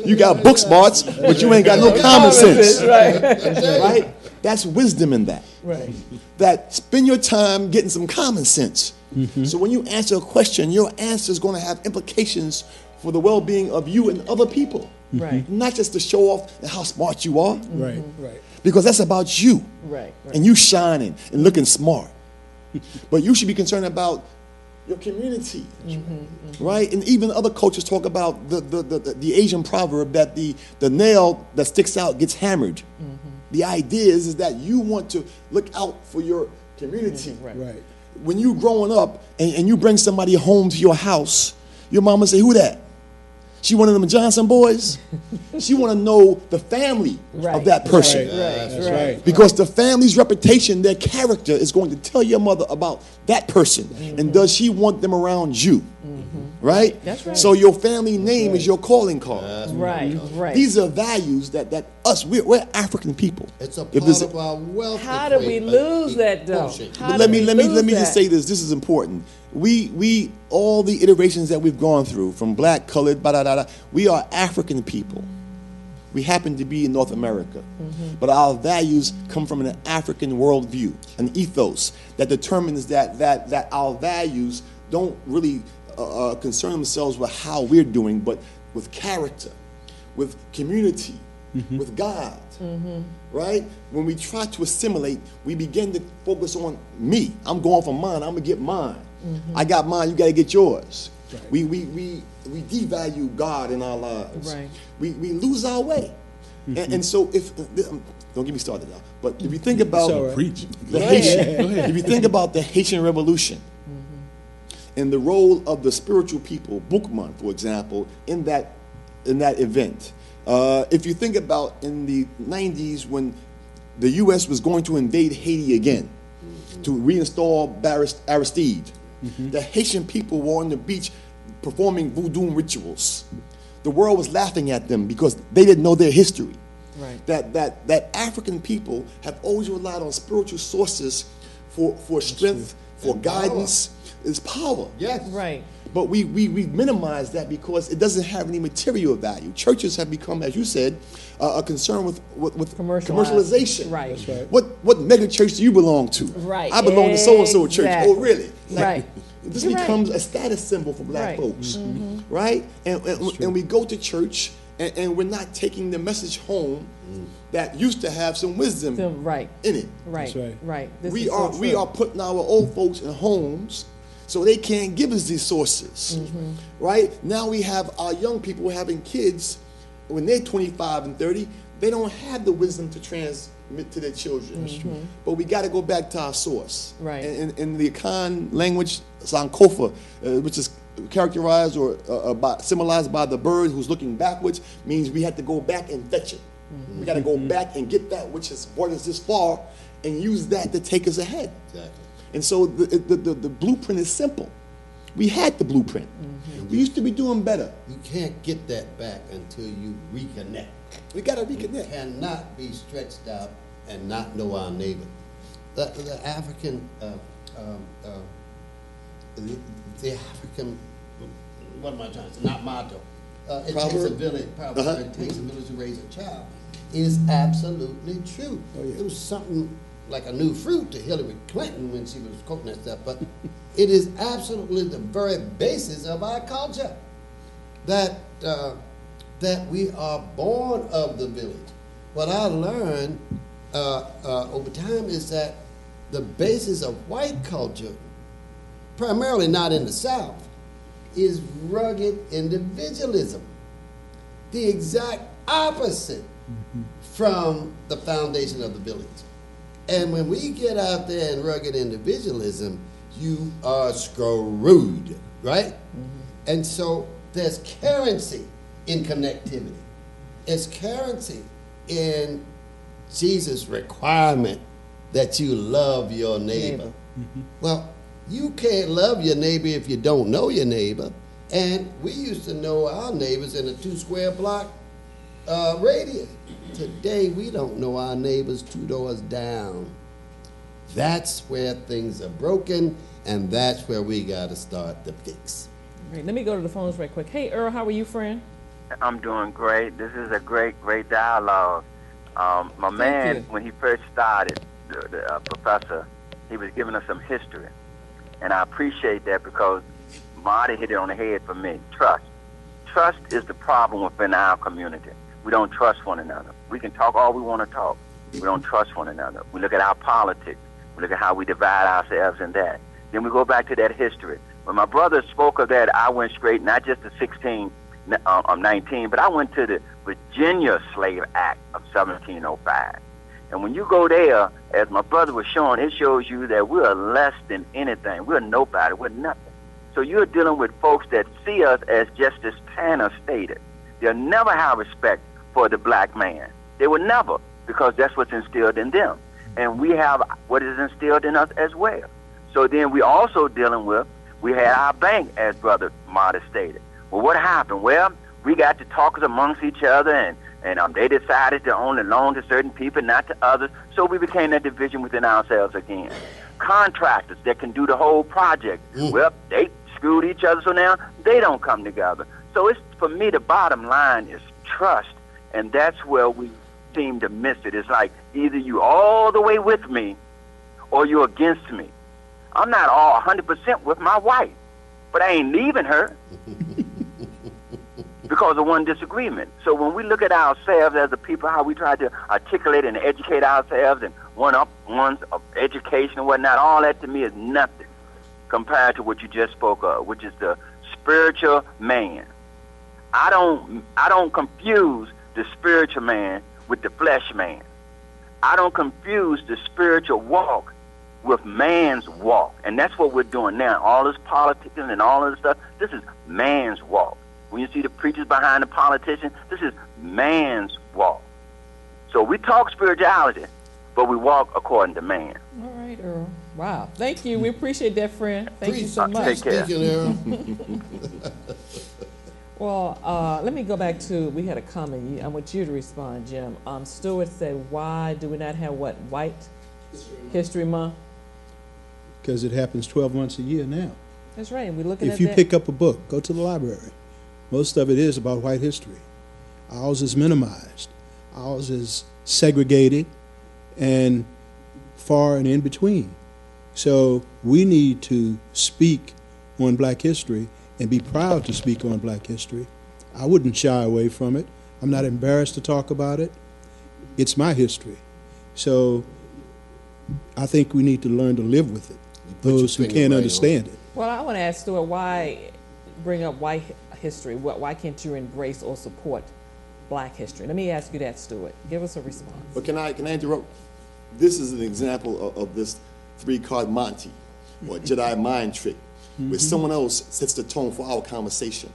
You got book smarts, but you ain't got no common sense. Right? That's wisdom in that. Right. That spend your time getting some common sense. So when you answer a question, your answer is going to have implications for the well-being of you and other people. Right. Not just to show off how smart you are. Right, right. Because that's about you. Right. And you shining and looking smart. But you should be concerned about your community, right? And even other cultures talk about the Asian proverb that the nail that sticks out gets hammered. The idea is that you want to look out for your community. Right. When you growing up and you bring somebody home to your house, your mama say, "Who that?" She one of them Johnson boys. She want to know the family of that person. That's right. Because the family's reputation, their character is going to tell your mother about that person. And does she want them around you? Right? That's right. So your family name is your calling card. Right. These are values that we're African people. It's a part of our wealth. How do we lose that though? But let me just say this. This is important. We all the iterations that we've gone through, from black, colored, we are African people. We happen to be in North America. But our values come from an African worldview, an ethos that determines that our values don't really concern themselves with how we're doing, but with character, with community, with God. Right? When we try to assimilate, we begin to focus on me. I'm going for mine. I'm gonna get mine. I got mine. You got to get yours. Right. We devalue God in our lives. Right. We lose our way. And so don't get me started now. But if you think about the Haitian, if you think about the Haitian Revolution and the role of the spiritual people, Boukman, for example, in that event. If you think about in the 90s when the U.S. was going to invade Haiti again to reinstall Aristide, the Haitian people were on the beach performing voodoo rituals. The world was laughing at them because they didn't know their history. Right. That African people have always relied on spiritual sources for strength, for guidance, is power. Yes. Right. But we minimize that because it doesn't have any material value. Churches have become, as you said, a concern with commercialization. Right. That's right. What mega church do you belong to? Right. I belong to so-and-so church. Exactly. Oh, really? Right. This You're becomes a status symbol for black folks, right? And we go to church and we're not taking the message home that used to have some wisdom in it. Right. Right. This We is so are true. putting our old folks in homes so they can't give us these sources, right? Now we have our young people having kids when they're 25 and 30. They don't have the wisdom to transmit to their children. But we got to go back to our source. Right. In the Akan language, Sankofa, which is characterized or symbolized by the bird who's looking backwards, means we have to go back and fetch it. We got to go back and get that which has brought us this far and use that to take us ahead. Exactly. And so the blueprint is simple. We had the blueprint. We used to be doing better. You can't get that back until you reconnect. We got to reconnect. You cannot be stretched out and not know our neighbor. The African, the African, what am I trying to say? Not motto. It takes a village. It takes a village to raise a child. Is absolutely true. It was something like a new fruit to Hillary Clinton when she was quoting that stuff, but it is absolutely the very basis of our culture that we are born of the village. What I learned over time is that the basis of white culture, primarily not in the South, is rugged individualism. The exact opposite from the foundation of the village. And when we get out there in rugged individualism, you are screwed, right? And so there's currency in connectivity. It's currency in Jesus' requirement that you love your neighbor. Well, you can't love your neighbor if you don't know your neighbor. And we used to know our neighbors in a 2 square block radius. Today, we don't know our neighbors 2 doors down. That's where things are broken, and that's where we got to start the fix. Right, let me go to the phones right quick. Hey, Earl, how are you, friend? I'm doing great. This is a great dialogue. My man, when he first started, the professor, he was giving us some history. And I appreciate that because Marty hit it on the head for me. Trust. Trust is the problem within our community. We don't trust one another. We can talk all we want to talk. We don't trust one another. We look at our politics. We look at how we divide ourselves in that. Then we go back to that history. When my brother spoke of that, I went straight, not just to 19, but I went to the Virginia Slave Act of 1705. And when you go there, as my brother was showing, it shows you that we're less than anything. We're nobody. We're nothing. So you're dealing with folks that see us as Justice Tanner stated. They'll never have respect for the black man. They will never, because that's what's instilled in them. And we have what is instilled in us as well. So then we also dealing with, we had our bank, as Brother Marty stated. Well, what happened? Well, we got to talk amongst each other, and they decided to only loan to certain people, not to others. So we became that division within ourselves again. Contractors that can do the whole project, well, they screwed each other, so now they don't come together. So it's, for me, the bottom line is trust, and that's where we seem to miss it. It's like either you all the way with me or you're against me. I'm not all 100% with my wife, but I ain't leaving her because of one disagreement. So when we look at ourselves as a people, how we try to articulate and educate ourselves and one's education and whatnot, all that to me is nothing compared to what you just spoke of, which is the spiritual man. I don't confuse the spiritual man with the flesh man. I don't confuse the spiritual walk with man's walk. And that's what we're doing now. All this politics and all of this stuff, this is man's walk. When you see the preachers behind the politicians, this is man's walk. So we talk spirituality, but we walk according to man. All right, Earl. Wow. Thank you. We appreciate that, friend. Thank you so much. Take care. Well, let me go back to, we had a comment. I want you to respond, Jim. Stewart said, why do we not have what? White History Month? Because it happens 12 months a year now. That's right. And we're looking at If you that. pick up a book, go to the library. Most of it is about white history. Ours is minimized. Ours is segregated and far and in between. So we need to speak on black history and be proud to speak on black history. I wouldn't shy away from it. I'm not embarrassed to talk about it. It's my history. So I think we need to learn to live with it, those who can't understand it. Well, I want to ask Stuart, why bring up white history? Why can't you embrace or support black history? Let me ask you that, Stuart. Give us a response. But can I interrupt? This is an example of this 3-card Monty or Jedi mind trick, where someone else sets the tone for our conversation.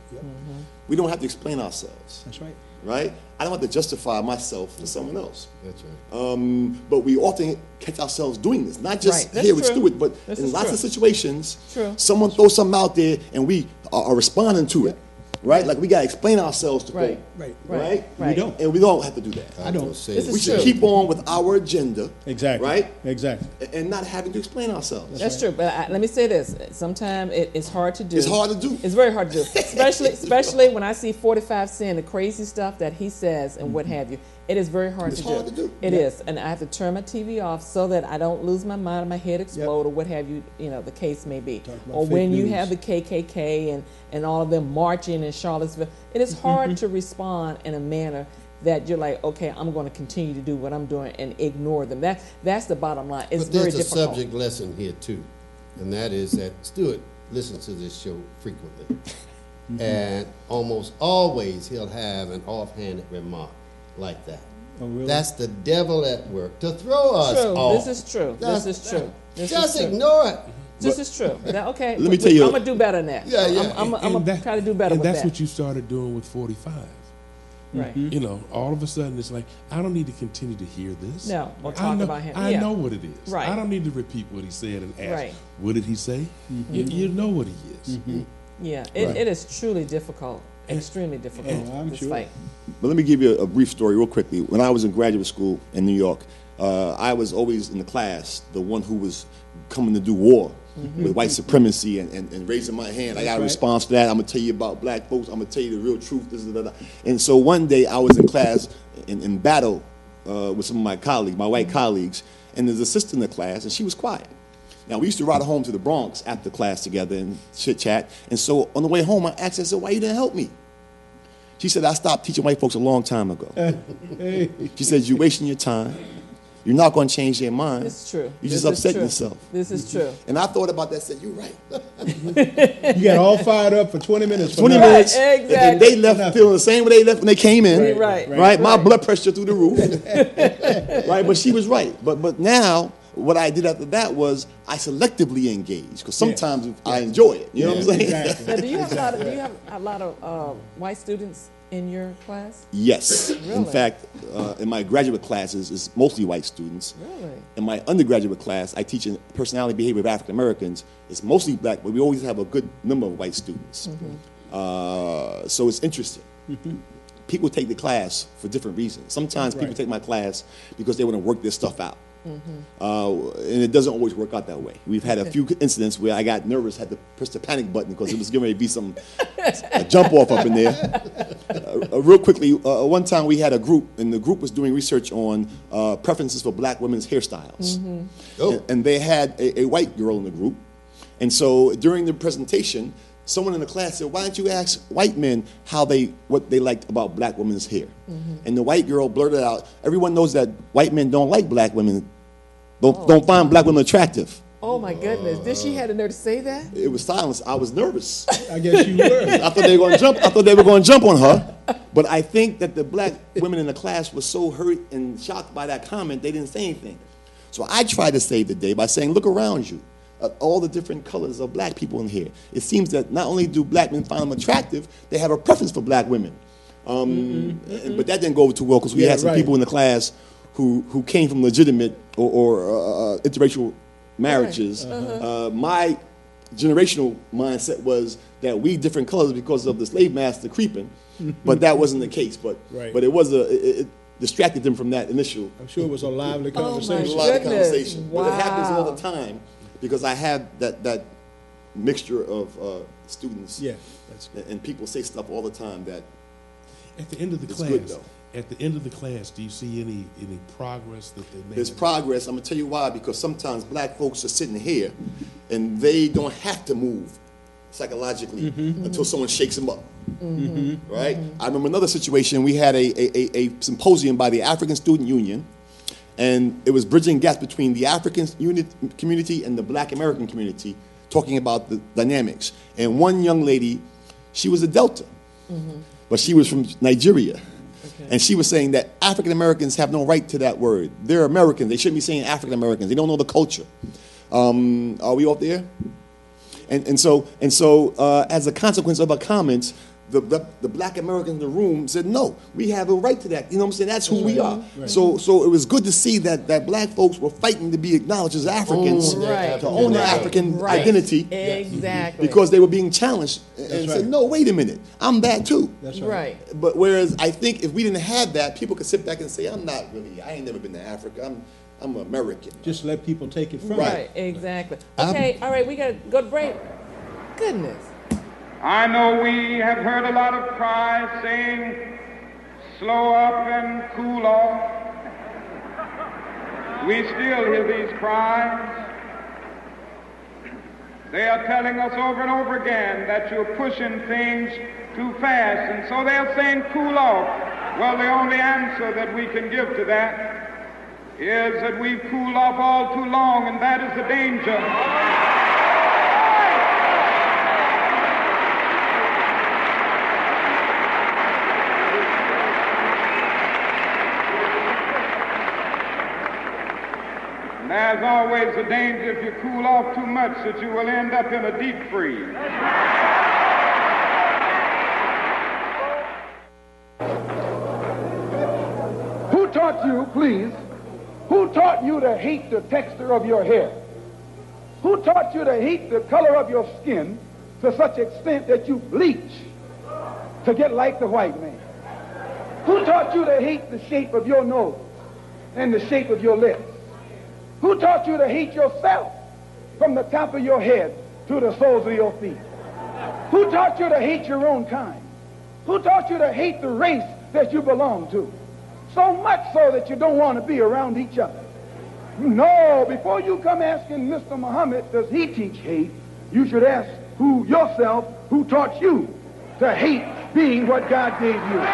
We don't have to explain ourselves. That's right. Right? I don't have to justify myself for someone else. That's right. But we often catch ourselves doing this, not just Right. here with That's true. Stuart, but This in is lots true. of situations. True. Someone throws something out there and we are responding to it. Right? Like we got to explain ourselves to Right. folk. Right. We don't. And we don't have to do that. I don't. Say This it. We is should true. keep on with our agenda. Exactly. Right? Exactly. And not having to explain ourselves. That's true, but let me say this. Sometimes it's hard to do. It's hard to do. It's very hard to do, especially when I see 45 Cent, the crazy stuff that he says and what have you. It is very hard It's to hard do. to do. It is, and I have to turn my TV off so that I don't lose my mind, my head explode, or what have you. You know, the case may be. about Or fake when you news. have the KKK and all of them marching in Charlottesville, it is hard to respond in a manner that you're like, okay, I'm going to continue to do what I'm doing and ignore them. That's the bottom line. It's But very there's a difficult. subject lesson here too, and that is that Stuart listens to this show frequently, and almost always he'll have an offhanded remark like that. Oh, really? That's the devil at work to throw us off. This is true. That's- This is true. This Just is true. ignore it. This is true. Okay. Let me tell you. I'm gonna do better than that. Yeah. I'm gonna try to do better and with that. that's what you started doing with 45. Right. You know, all of a sudden it's like, I don't need to continue to hear this. No, or I talk know, about him. I Yeah. know what it is. Right. I don't need to repeat what he said and ask, Right. what did he say? You know what he is. Yeah. Right. It is truly difficult. Extremely difficult. This fight. But let me give you a brief story real quickly. When I was in graduate school in New York, I was always in the class the one who was coming to do war with white supremacy and raising my hand. I got a response to that. I'm going to tell you about black folks. I'm going to tell you the real truth. This, da, da, da. And so one day I was in class in battle with some of my colleagues, my white colleagues, and there's a sister in the class, and she was quiet. Now, we used to ride home to the Bronx after class together and chit-chat. And so on the way home, I asked her, I said, why you didn't help me? She said, I stopped teaching white folks a long time ago. She said, you're wasting your time. You're not going to change their mind. This is true. You This just is upset true. yourself. This is true. And I thought about that and said, you're right. You got all fired up for 20 minutes. 20 nothing. minutes. Exactly. And they left feeling the same way they left when they came in. Right. My blood pressure through the roof. Right. But she was right. But now, what I did after that was I selectively engaged because sometimes I enjoy it. You know what I'm saying? Exactly. Now, do you have a lot of white students in your class? Yes. Really? In fact, in my graduate classes, it's mostly white students. Really? In my undergraduate class, I teach in personality behavior of African Americans. It's mostly black, but we always have a good number of white students. So it's interesting. People take the class for different reasons. Sometimes people take my class because they want to work their stuff out. And it doesn't always work out that way. We've had a few incidents where I got nervous, had to press the panic button because it was getting ready to be some jump off up in there. Real quickly, one time we had a group, and the group was doing research on preferences for black women's hairstyles. And they had a white girl in the group. And so during the presentation, someone in the class said, why don't you ask white men what they liked about black women's hair? And the white girl blurted out, everyone knows that white men don't like black women, don't find black women attractive. Oh my goodness! Did she have the nerve to say that? It was silence. I was nervous. I guess you were. I thought they were going to jump. I thought they were going to jump on her. But I think that the black women in the class were so hurt and shocked by that comment, they didn't say anything. So I tried to save the day by saying, look around you. All the different colors of black people in here. It seems that not only do black men find them attractive, they have a preference for black women. But that didn't go over too well because we had some people in the class who came from legitimate or interracial marriages. My generational mindset was that we different colors because of the slave master creeping, but that wasn't the case. But it was it distracted them from that initial. I'm sure it was a lively conversation. It was a lively conversation. But it happens all the time. Because I have that mixture of students, and people say stuff all the time that. At the end of the class, good, though. At the end of the class, do you see any progress that they made? There's progress. I'm gonna tell you why. Because sometimes black folks are sitting here, and they don't have to move psychologically until someone shakes them up. Right? I remember another situation. We had a symposium by the African Student Union. And it was bridging gaps between the African community and the black American community, talking about the dynamics. And one young lady, she was a Delta, but she was from Nigeria. And she was saying that African Americans have no right to that word. They're Americans. They shouldn't be saying African Americans. They don't know the culture. Are we off there? And so as a consequence of her comments, the black Americans in the room said, no, we have a right to that. You know what I'm saying? That's who we are. So it was good to see that black folks were fighting to be acknowledged as Africans, to own their African identity. Exactly. Because they were being challenged and said, no, wait a minute, I'm that too. That's right. But whereas I think if we didn't have that, people could sit back and say, I ain't never been to Africa. I'm American. Just let people take it from Right, exactly. Okay, all right, we got to go to break. Goodness. I know we have heard a lot of cries saying, slow up and cool off. We still hear these cries. They are telling us over and over again that you're pushing things too fast, and so they're saying cool off. Well, the only answer that we can give to that is that we've cooled off all too long, and that is the danger. always a danger if you cool off too much that you will end up in a deep freeze. Who taught you, please, who taught you to hate the texture of your hair? Who taught you to hate the color of your skin to such extent that you bleach to get like the white man? Who taught you to hate the shape of your nose and the shape of your lips? Who taught you to hate yourself from the top of your head to the soles of your feet? Who taught you to hate your own kind? Who taught you to hate the race that you belong to? So much so that you don't want to be around each other. No, before you come asking Mr. Muhammad, does he teach hate, you should ask yourself who taught you to hate being what God gave you.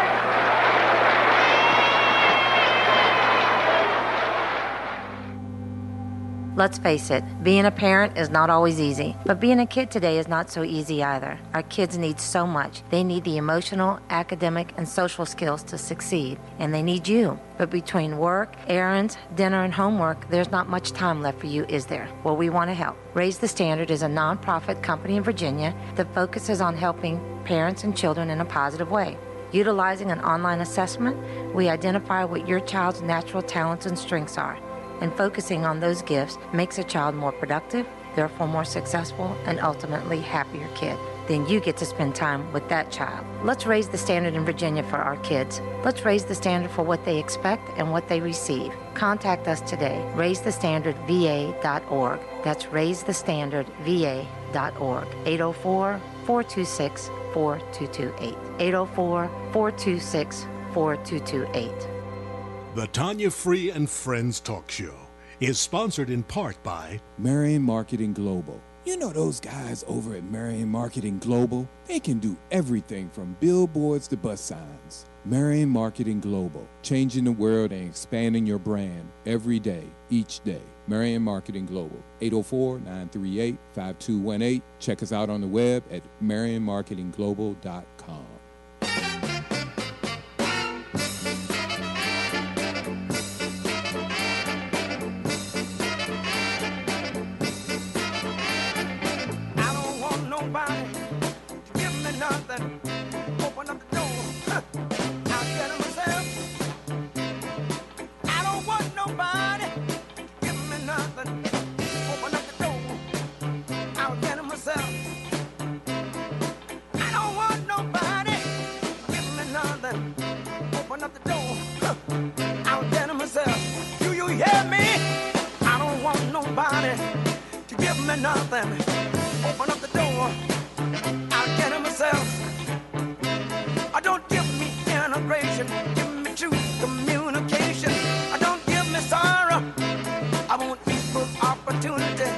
Let's face it, being a parent is not always easy, but being a kid today is not so easy either. Our kids need so much. They need the emotional, academic, and social skills to succeed, and they need you. But between work, errands, dinner, and homework, there's not much time left for you, is there? Well, we want to help. Raise the Standard is a nonprofit company in Virginia that focuses on helping parents and children in a positive way. Utilizing an online assessment, we identify what your child's natural talents and strengths are. And focusing on those gifts makes a child more productive, therefore more successful, and ultimately happier kid. Then you get to spend time with that child. Let's raise the standard in Virginia for our kids. Let's raise the standard for what they expect and what they receive. Contact us today, raisethestandardva.org. That's raisethestandardva.org. 804-426-4228. 804-426-4228. The Tanya Free and Friends Talk Show is sponsored in part by Marion Marketing Global. You know those guys over at Marion Marketing Global? They can do everything from billboards to bus signs. Marion Marketing Global, changing the world and expanding your brand every day, each day. Marion Marketing Global, 804-938-5218. Check us out on the web at marionmarketingglobal.com. Open up the door, I'll get it myself. I don't want nobody give me nothing. Open up the door, I'll get it myself. I don't want nobody give me nothing. Open up the door, I'll get it myself. Do you hear me? I don't want nobody to give me nothing. Open up the door, I'll get it myself. Don't give me integration, give me true communication. Don't give me sorrow, I want equal opportunity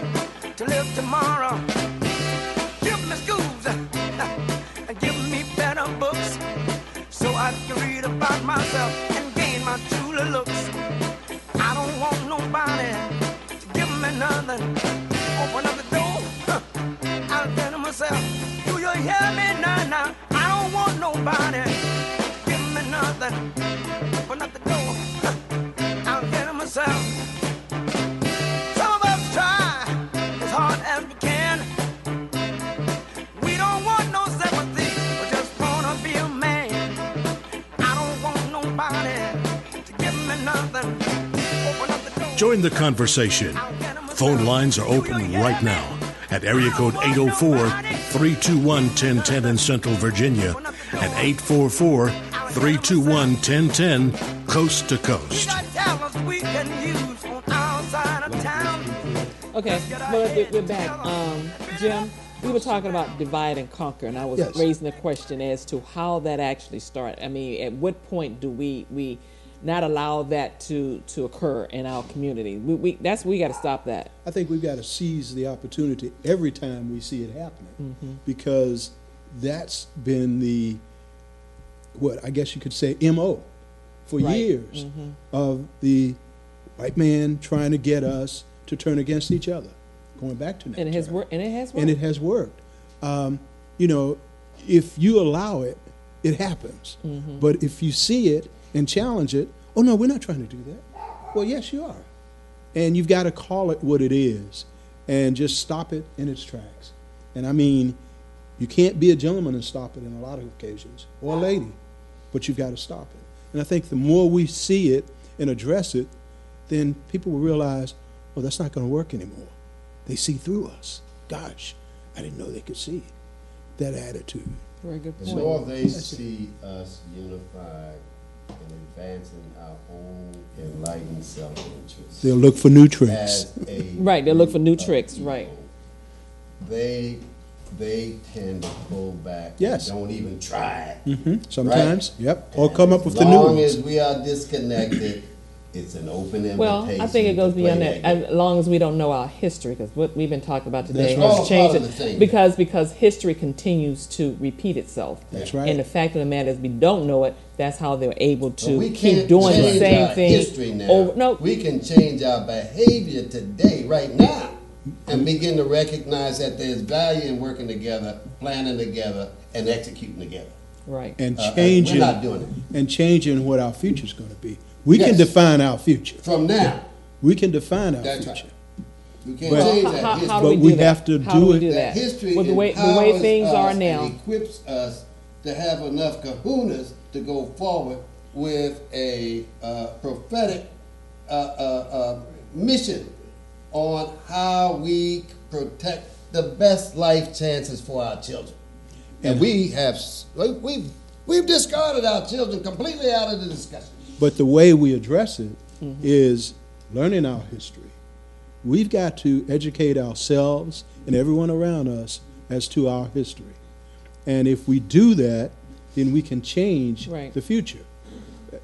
to live tomorrow. Give me schools and give me better books so I can read about myself and gain my truly looks. I don't want nobody to give me nothing. Open up the door, I'll get it myself. Do you hear me now? I don't want nobody. Give me nothing. Open up the door. I'll get it myself. Some of us try as hard as we can. We don't want no sympathy. We just wanna be a man. I don't want nobody to give me nothing. Open up the door. Join the conversation. Phone lines are open right now at area code 804-321-1010 in Central Virginia and 844-321-1010 coast to coast. Okay, well, we're back. Jim, we were talking about divide and conquer, and I was raising the question as to how that actually started. I mean, at what point do we not allow that to occur in our community? We got to stop that. I think we've got to seize the opportunity every time we see it happening, because that's been the, what I guess you could say, MO for years of the white man trying to get us to turn against each other, going back to that. And it has worked. And it has worked. You know, if you allow it, it happens. But if you see it and challenge it, oh no, we're not trying to do that. Well, yes, you are. And you've got to call it what it is and just stop it in its tracks. And I mean, you can't be a gentleman and stop it in a lot of occasions, or a lady, but you've got to stop it. And I think the more we see it and address it, then people will realize, oh, that's not going to work anymore. They see through us. Gosh, I didn't know they could see that attitude. Very good The point. more they see us unified and advancing our own enlightened self-interest, they'll look for new tricks. Right, they'll look for new tricks, right. They tend to pull back. Yes. And don't even try. Sometimes, right? yep. Or come up with the As new long ones. as we are disconnected, it's an open invitation. Well, I think it goes to beyond play that. As long as we don't know our history, because what we've been talking about today That's all has changed part of the thing. because history continues to repeat itself. That's right. And the fact of the matter is, we don't know it. That's how they're able But to we keep can't doing the change same our thing. history now. We can change our behavior today, right now, and begin to recognize that there's value in working together, planning together, and executing together. Right. And we're changing, not doing it. and changing what our future's going to be. We can Yes. define our future. From now. We can define our That's future. right. We can't But- change How- that how history. do But we we do that? have to How do do we it. do That that? history With the way empowers things us are and now. equips us to have enough kahunas to go forward with a prophetic mission on how we protect the best life chances for our children. And we've discarded our children completely out of the discussion. But the way we address it is learning our history. We've got to educate ourselves and everyone around us as to our history. And if we do that, then we can change Right. the future.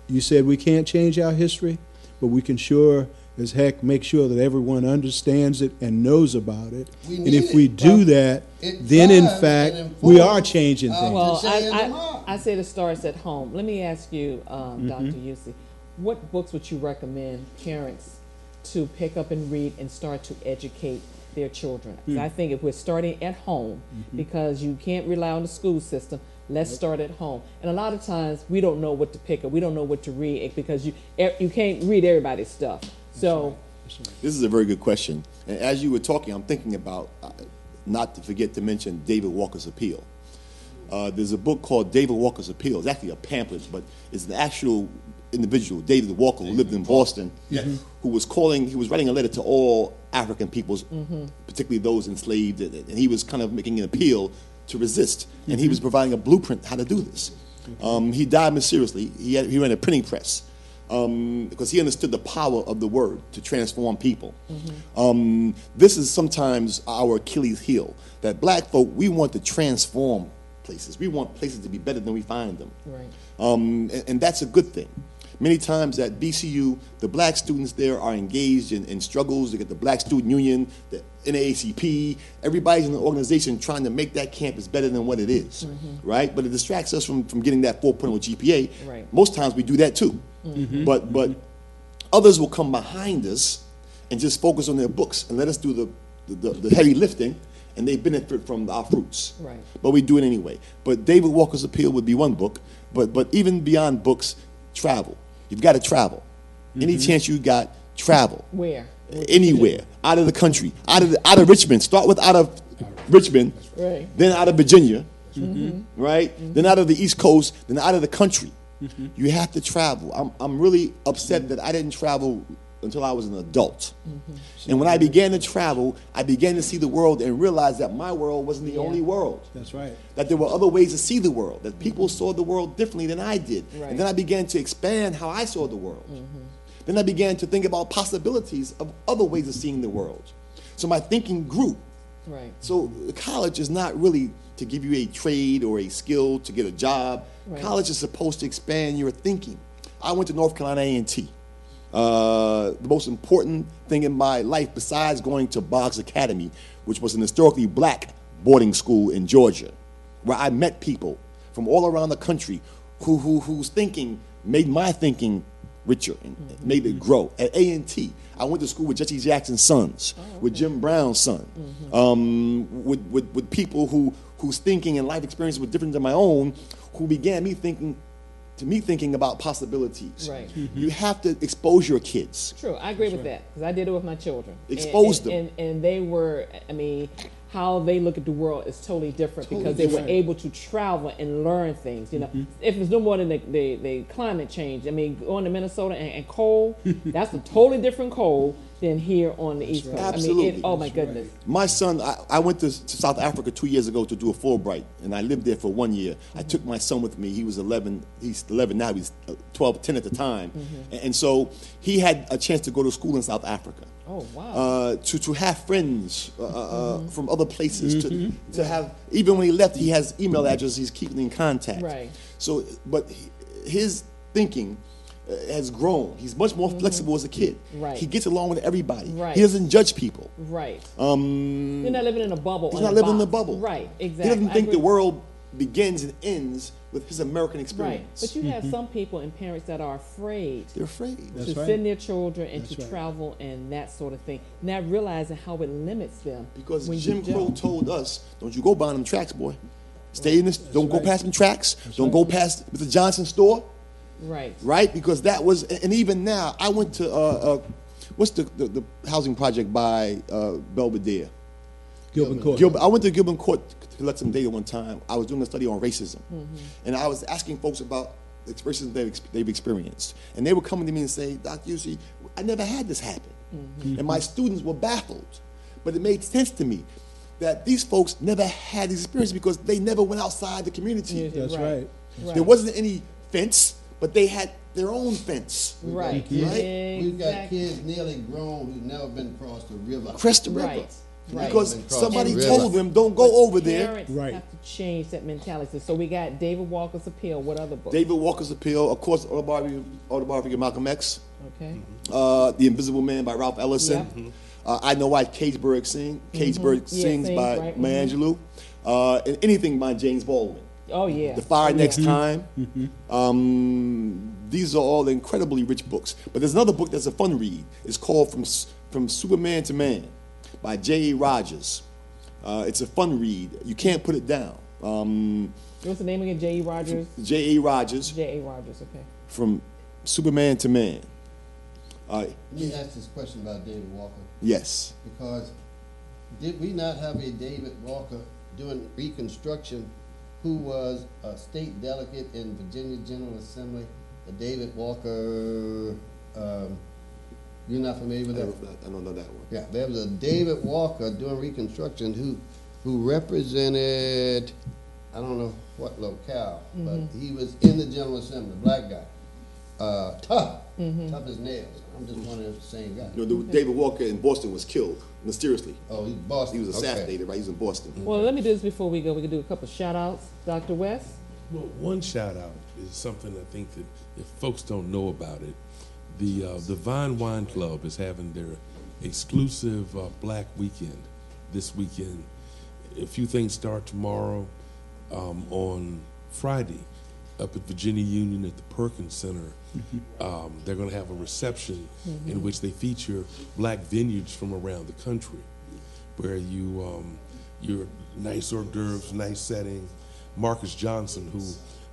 You said we can't change our history, but we can sure as heck make sure that everyone understands it and knows about it. We And need if we it. do Well, that, it then in drives fact and we informs are changing our things. Well, today and tomorrow. I said it starts at home. Let me ask you, Dr. Yusey, what books would you recommend parents to pick up and read and start to educate their children? 'Cause I think if we're starting at home, because you can't rely on the school system, let's start at home. And a lot of times we don't know what to pick up. We don't know what to read because you can't read everybody's stuff. So This is a very good question. And as you were talking, I'm thinking about, not to forget to mention David Walker's Appeal. There's a book called David Walker's Appeal. It's actually a pamphlet, but it's an actual individual, David Walker, who lived in Boston, who was writing a letter to all African peoples, particularly those enslaved, and he was kind of making an appeal to resist, and he was providing a blueprint how to do this. He died mysteriously. He ran a printing press because he understood the power of the word to transform people. This is sometimes our Achilles heel, that black folk, we want to transform places. We want places to be better than we find them. Right. And that's a good thing. Many times at BCU, the black students there are engaged in struggles. They get the Black Student Union, the NAACP. Everybody's in the organization trying to make that campus better than what it is, right? But it distracts us from getting that 4.0 GPA. Right. Most times we do that too. But others will come behind us and just focus on their books and let us do the heavy lifting, and they benefit from our fruits. Right. But we do it anyway. But David Walker's Appeal would be one book. But even beyond books, travel. You've got to travel. Any chance you got, travel. Where? Anywhere. Out of the country. Out of Richmond. Start with out of Richmond. Right. Then out of Virginia. Right? Then out of the East Coast. Then out of the country. You have to travel. I'm really upset that I didn't travel until I was an adult. And when I began to travel, I began to see the world and realize that my world wasn't the only world. That's right. That there were other ways to see the world, that people saw the world differently than I did. Right. And then I began to expand how I saw the world. Then I began to think about possibilities of other ways of seeing the world. So my thinking grew. Right. So college is not really to give you a trade or a skill to get a job. Right. College is supposed to expand your thinking. I went to North Carolina A&T. The most important thing in my life, besides going to Boggs Academy, which was an historically black boarding school in Georgia, where I met people from all around the country whose thinking made my thinking richer and made it grow. At A&T, I went to school with Jesse Jackson's sons, with Jim Brown's son, with people whose thinking and life experiences were different than my own, who began me thinking to me thinking about possibilities. Right. You have to expose your kids. True, I agree with that because I did it with my children. Expose them. And they were, I mean, how they look at the world is totally different because they were able to travel and learn things. You know, if it's no more than the climate change. I mean, going to Minnesota and cold, that's a totally different cold than here on the East Coast. Absolutely. I mean, oh my goodness. My son, I went to South Africa 2 years ago to do a Fulbright, and I lived there for 1 year. I took my son with me. He was 11. He's 11 now. He's 12, 10 at the time. And so he had a chance to go to school in South Africa. Oh, wow. To have friends from other places, to have, even when he left, he has email addresses, he's keeping in contact. Right. So, but his thinking has grown. He's much more flexible as a kid. Right. He gets along with everybody. Right. He doesn't judge people. Right. You're not living in a bubble. He's not living in a bubble. Right, exactly. He doesn't think the world begins and ends with his American experience. Right. But you have some people and parents that are afraid. They're afraid. To send their children and to travel and that sort of thing. Not realizing how it limits them. Because Jim Crow told us, don't you go buying them tracks, boy. Stay in this, don't go past them tracks. Don't go past Mr. Johnson's store. Right. Right? Because that was, and even now, I went to, what's the housing project by Belvedere? Gilbert Court. I went to Gilbert Court to collect some data one time. I was doing a study on racism. And I was asking folks about the racism they've experienced. And they were coming to me and saying, Dr. Yusey, I never had this happen. And my students were baffled. But it made sense to me that these folks never had these experiences because they never went outside the community. That's right. There wasn't any fence, but they had their own fence. Right. We've got kids nearly grown who've never been across the river. Across the river. Right. Because somebody told them, don't go over there. Parents have to change that mentality. So we got David Walker's Appeal. What other books? David Walker's Appeal, of course, Autobiography of Malcolm X. Okay. The Invisible Man by Ralph Ellison. I Know Why Cageburg Sings by Maya Angelou. And anything by James Baldwin. Oh, yeah. The Fire Next Time. These are all incredibly rich books. But there's another book that's a fun read. It's called From Superman to Man by J.A. Rogers. It's a fun read. You can't put it down. What's the name again? J.A. Rogers? J.A. Rogers. J.A. Rogers, okay. From Superman to Man. Let me ask this question about David Walker. Yes. Because did we not have a David Walker doing Reconstruction who was a state delegate in Virginia General Assembly? The David Walker, you're not familiar with that? I don't know that one. Yeah, there was a David Walker doing Reconstruction who represented, I don't know what locale, but he was in the General Assembly, black guy. Tough as nails. I'm just wondering if it's the same guy. David Walker in Boston was killed mysteriously. Oh, he's Boston. He was assassinated, right? He was in Boston. Well, let me do this before we go. We can do a couple shout outs. Dr. West? Well, one shout out is something I think that if folks don't know about it, the Vine Wine Club is having their exclusive Black Weekend this weekend. A few things start tomorrow. On Friday, up at Virginia Union at the Perkins Center, they're going to have a reception in which they feature black vineyards from around the country, where your nice hors d'oeuvres, nice setting. Marcus Johnson,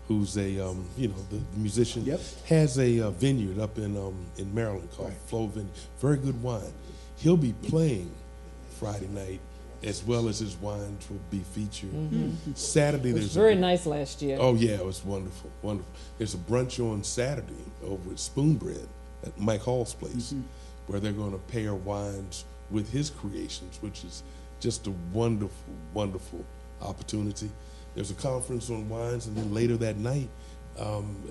who's a the musician, has a vineyard up in Maryland called Flow Vineyard. Very good wine. He'll be playing Friday night, as well as his wines will be featured. Saturday, it was very nice last year. Oh yeah, it was wonderful, wonderful. There's a brunch on Saturday over at Spoonbread at Mike Hall's place, where they're going to pair wines with his creations, which is just a wonderful, wonderful opportunity. There's a conference on wines, and then later that night,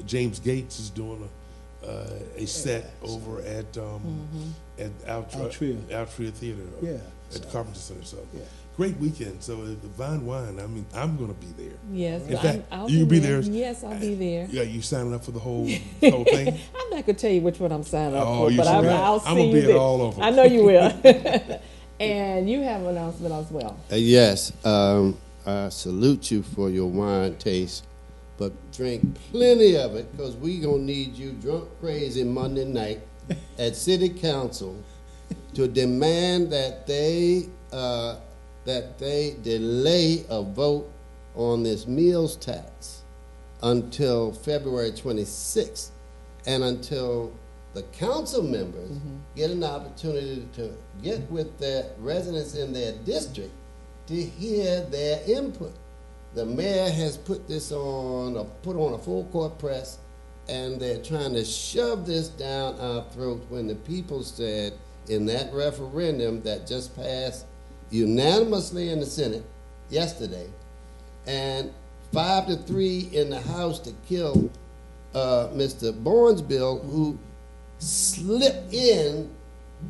James Gates is doing a set over at Altria Theater at the Carpenter Center. So great weekend. So the Vine Wine, I mean, I'm going to be there. Yes, in fact, I'll you'll be there. Yes, I'll be there. Yeah, you signing up for the whole thing? I'm not going to tell you which one I'm signing up Oh, for, but I'll see I'm gonna you be there. at all of them. I know you will. And you have an announcement as well. Yes. I salute you for your wine taste, but drink plenty of it, because we're going to need you drunk crazy Monday night at City Council to demand that they delay a vote on this meals tax. until February 26th, and until the council members get an opportunity to get with their residents in their district to hear their input. The mayor has put this on, put on a full court press, and they're trying to shove this down our throats when the people said in that referendum that just passed unanimously in the Senate yesterday, and 5-3 in the House to kill Mr. Bourne's bill, who slipped in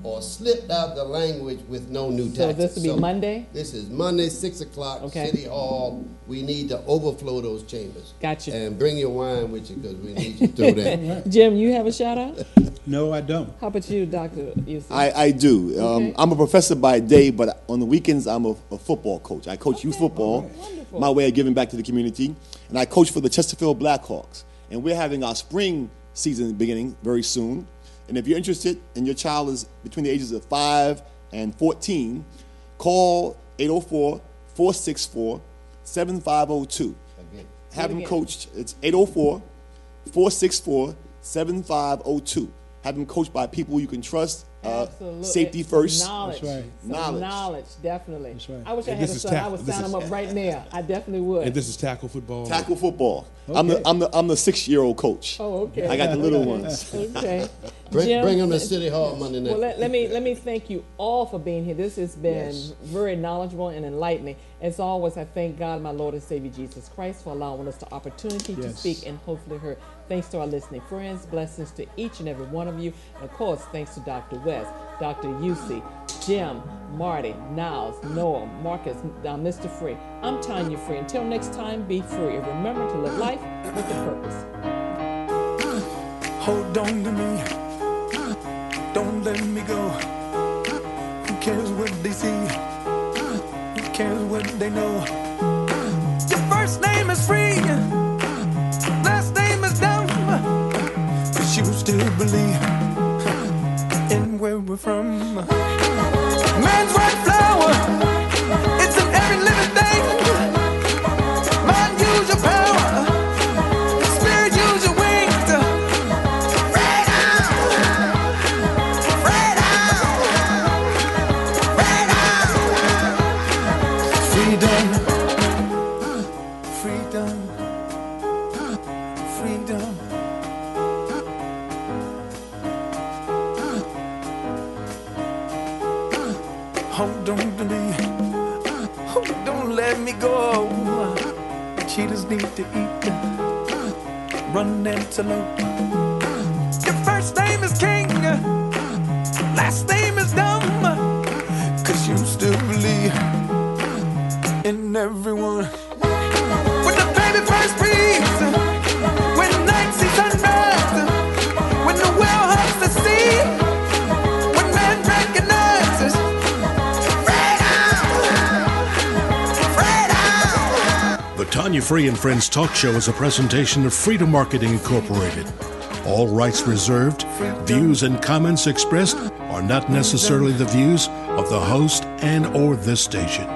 or slipped out the language with no new taxes. So this will be Monday? This is Monday, 6 o'clock, Okay. City Hall. We need to overflow those chambers. Gotcha. And bring your wine with you because we need you to throw that. Jim, you have a shout out? No, I don't. How about you, Dr. Yusuf? I do. Okay. I'm a professor by day, but on the weekends I'm a football coach. I coach youth football, my way of giving back to the community, and I coach for the Chesterfield Blackhawks. And we're having our spring season beginning very soon. And if you're interested and your child is between the ages of 5 and 14, call 804-464-7502. Have them coached. It's 804-464-7502. Have them coached by people you can trust. Absolutely. Safety first. Knowledge. That's right. Knowledge, definitely. That's right. I wish I And had this a is son. I tackle. would This sign is- him up right now. I definitely would. And this is tackle football. Tackle football. Okay. I'm the 6-year-old coach. Oh, okay. I got the little ones. Okay. Bring them to City Hall Monday night. Well, let me thank you all for being here. This has been very knowledgeable and enlightening. As always, I thank God, my Lord and Savior Jesus Christ, for allowing us the opportunity to speak and hopefully heard. Thanks to our listening friends. Blessings to each and every one of you. And of course, thanks to Dr. West, Dr. Yusi, Jim, Marty, Niles, Noah, Marcus, Mr. Free. I'm Tanya Free. Until next time, be free. And remember to live life with a purpose. Hold on to me. Don't let me go. Who cares what they see? Who cares what they know? Your first name is free. Last name is dumb. But you still believe in where we're from. Man's white flower. It's in every living thing. Mind, use your power. Spirit, use your wings. Freedom, freedom, freedom. Hold on to me, oh, don't let me go. Cheetahs need to eat, run antelope. Your first name is King, last name is Dumb, 'cause you still believe in everyone. When the baby first breathes, when night sees sunrise, when the whale hugs the sea, when man recognizes The Tanya Free and Friends Talk Show is a presentation of Freedom Marketing Incorporated. All rights reserved. Views and comments expressed are not necessarily the views of the host and or this station.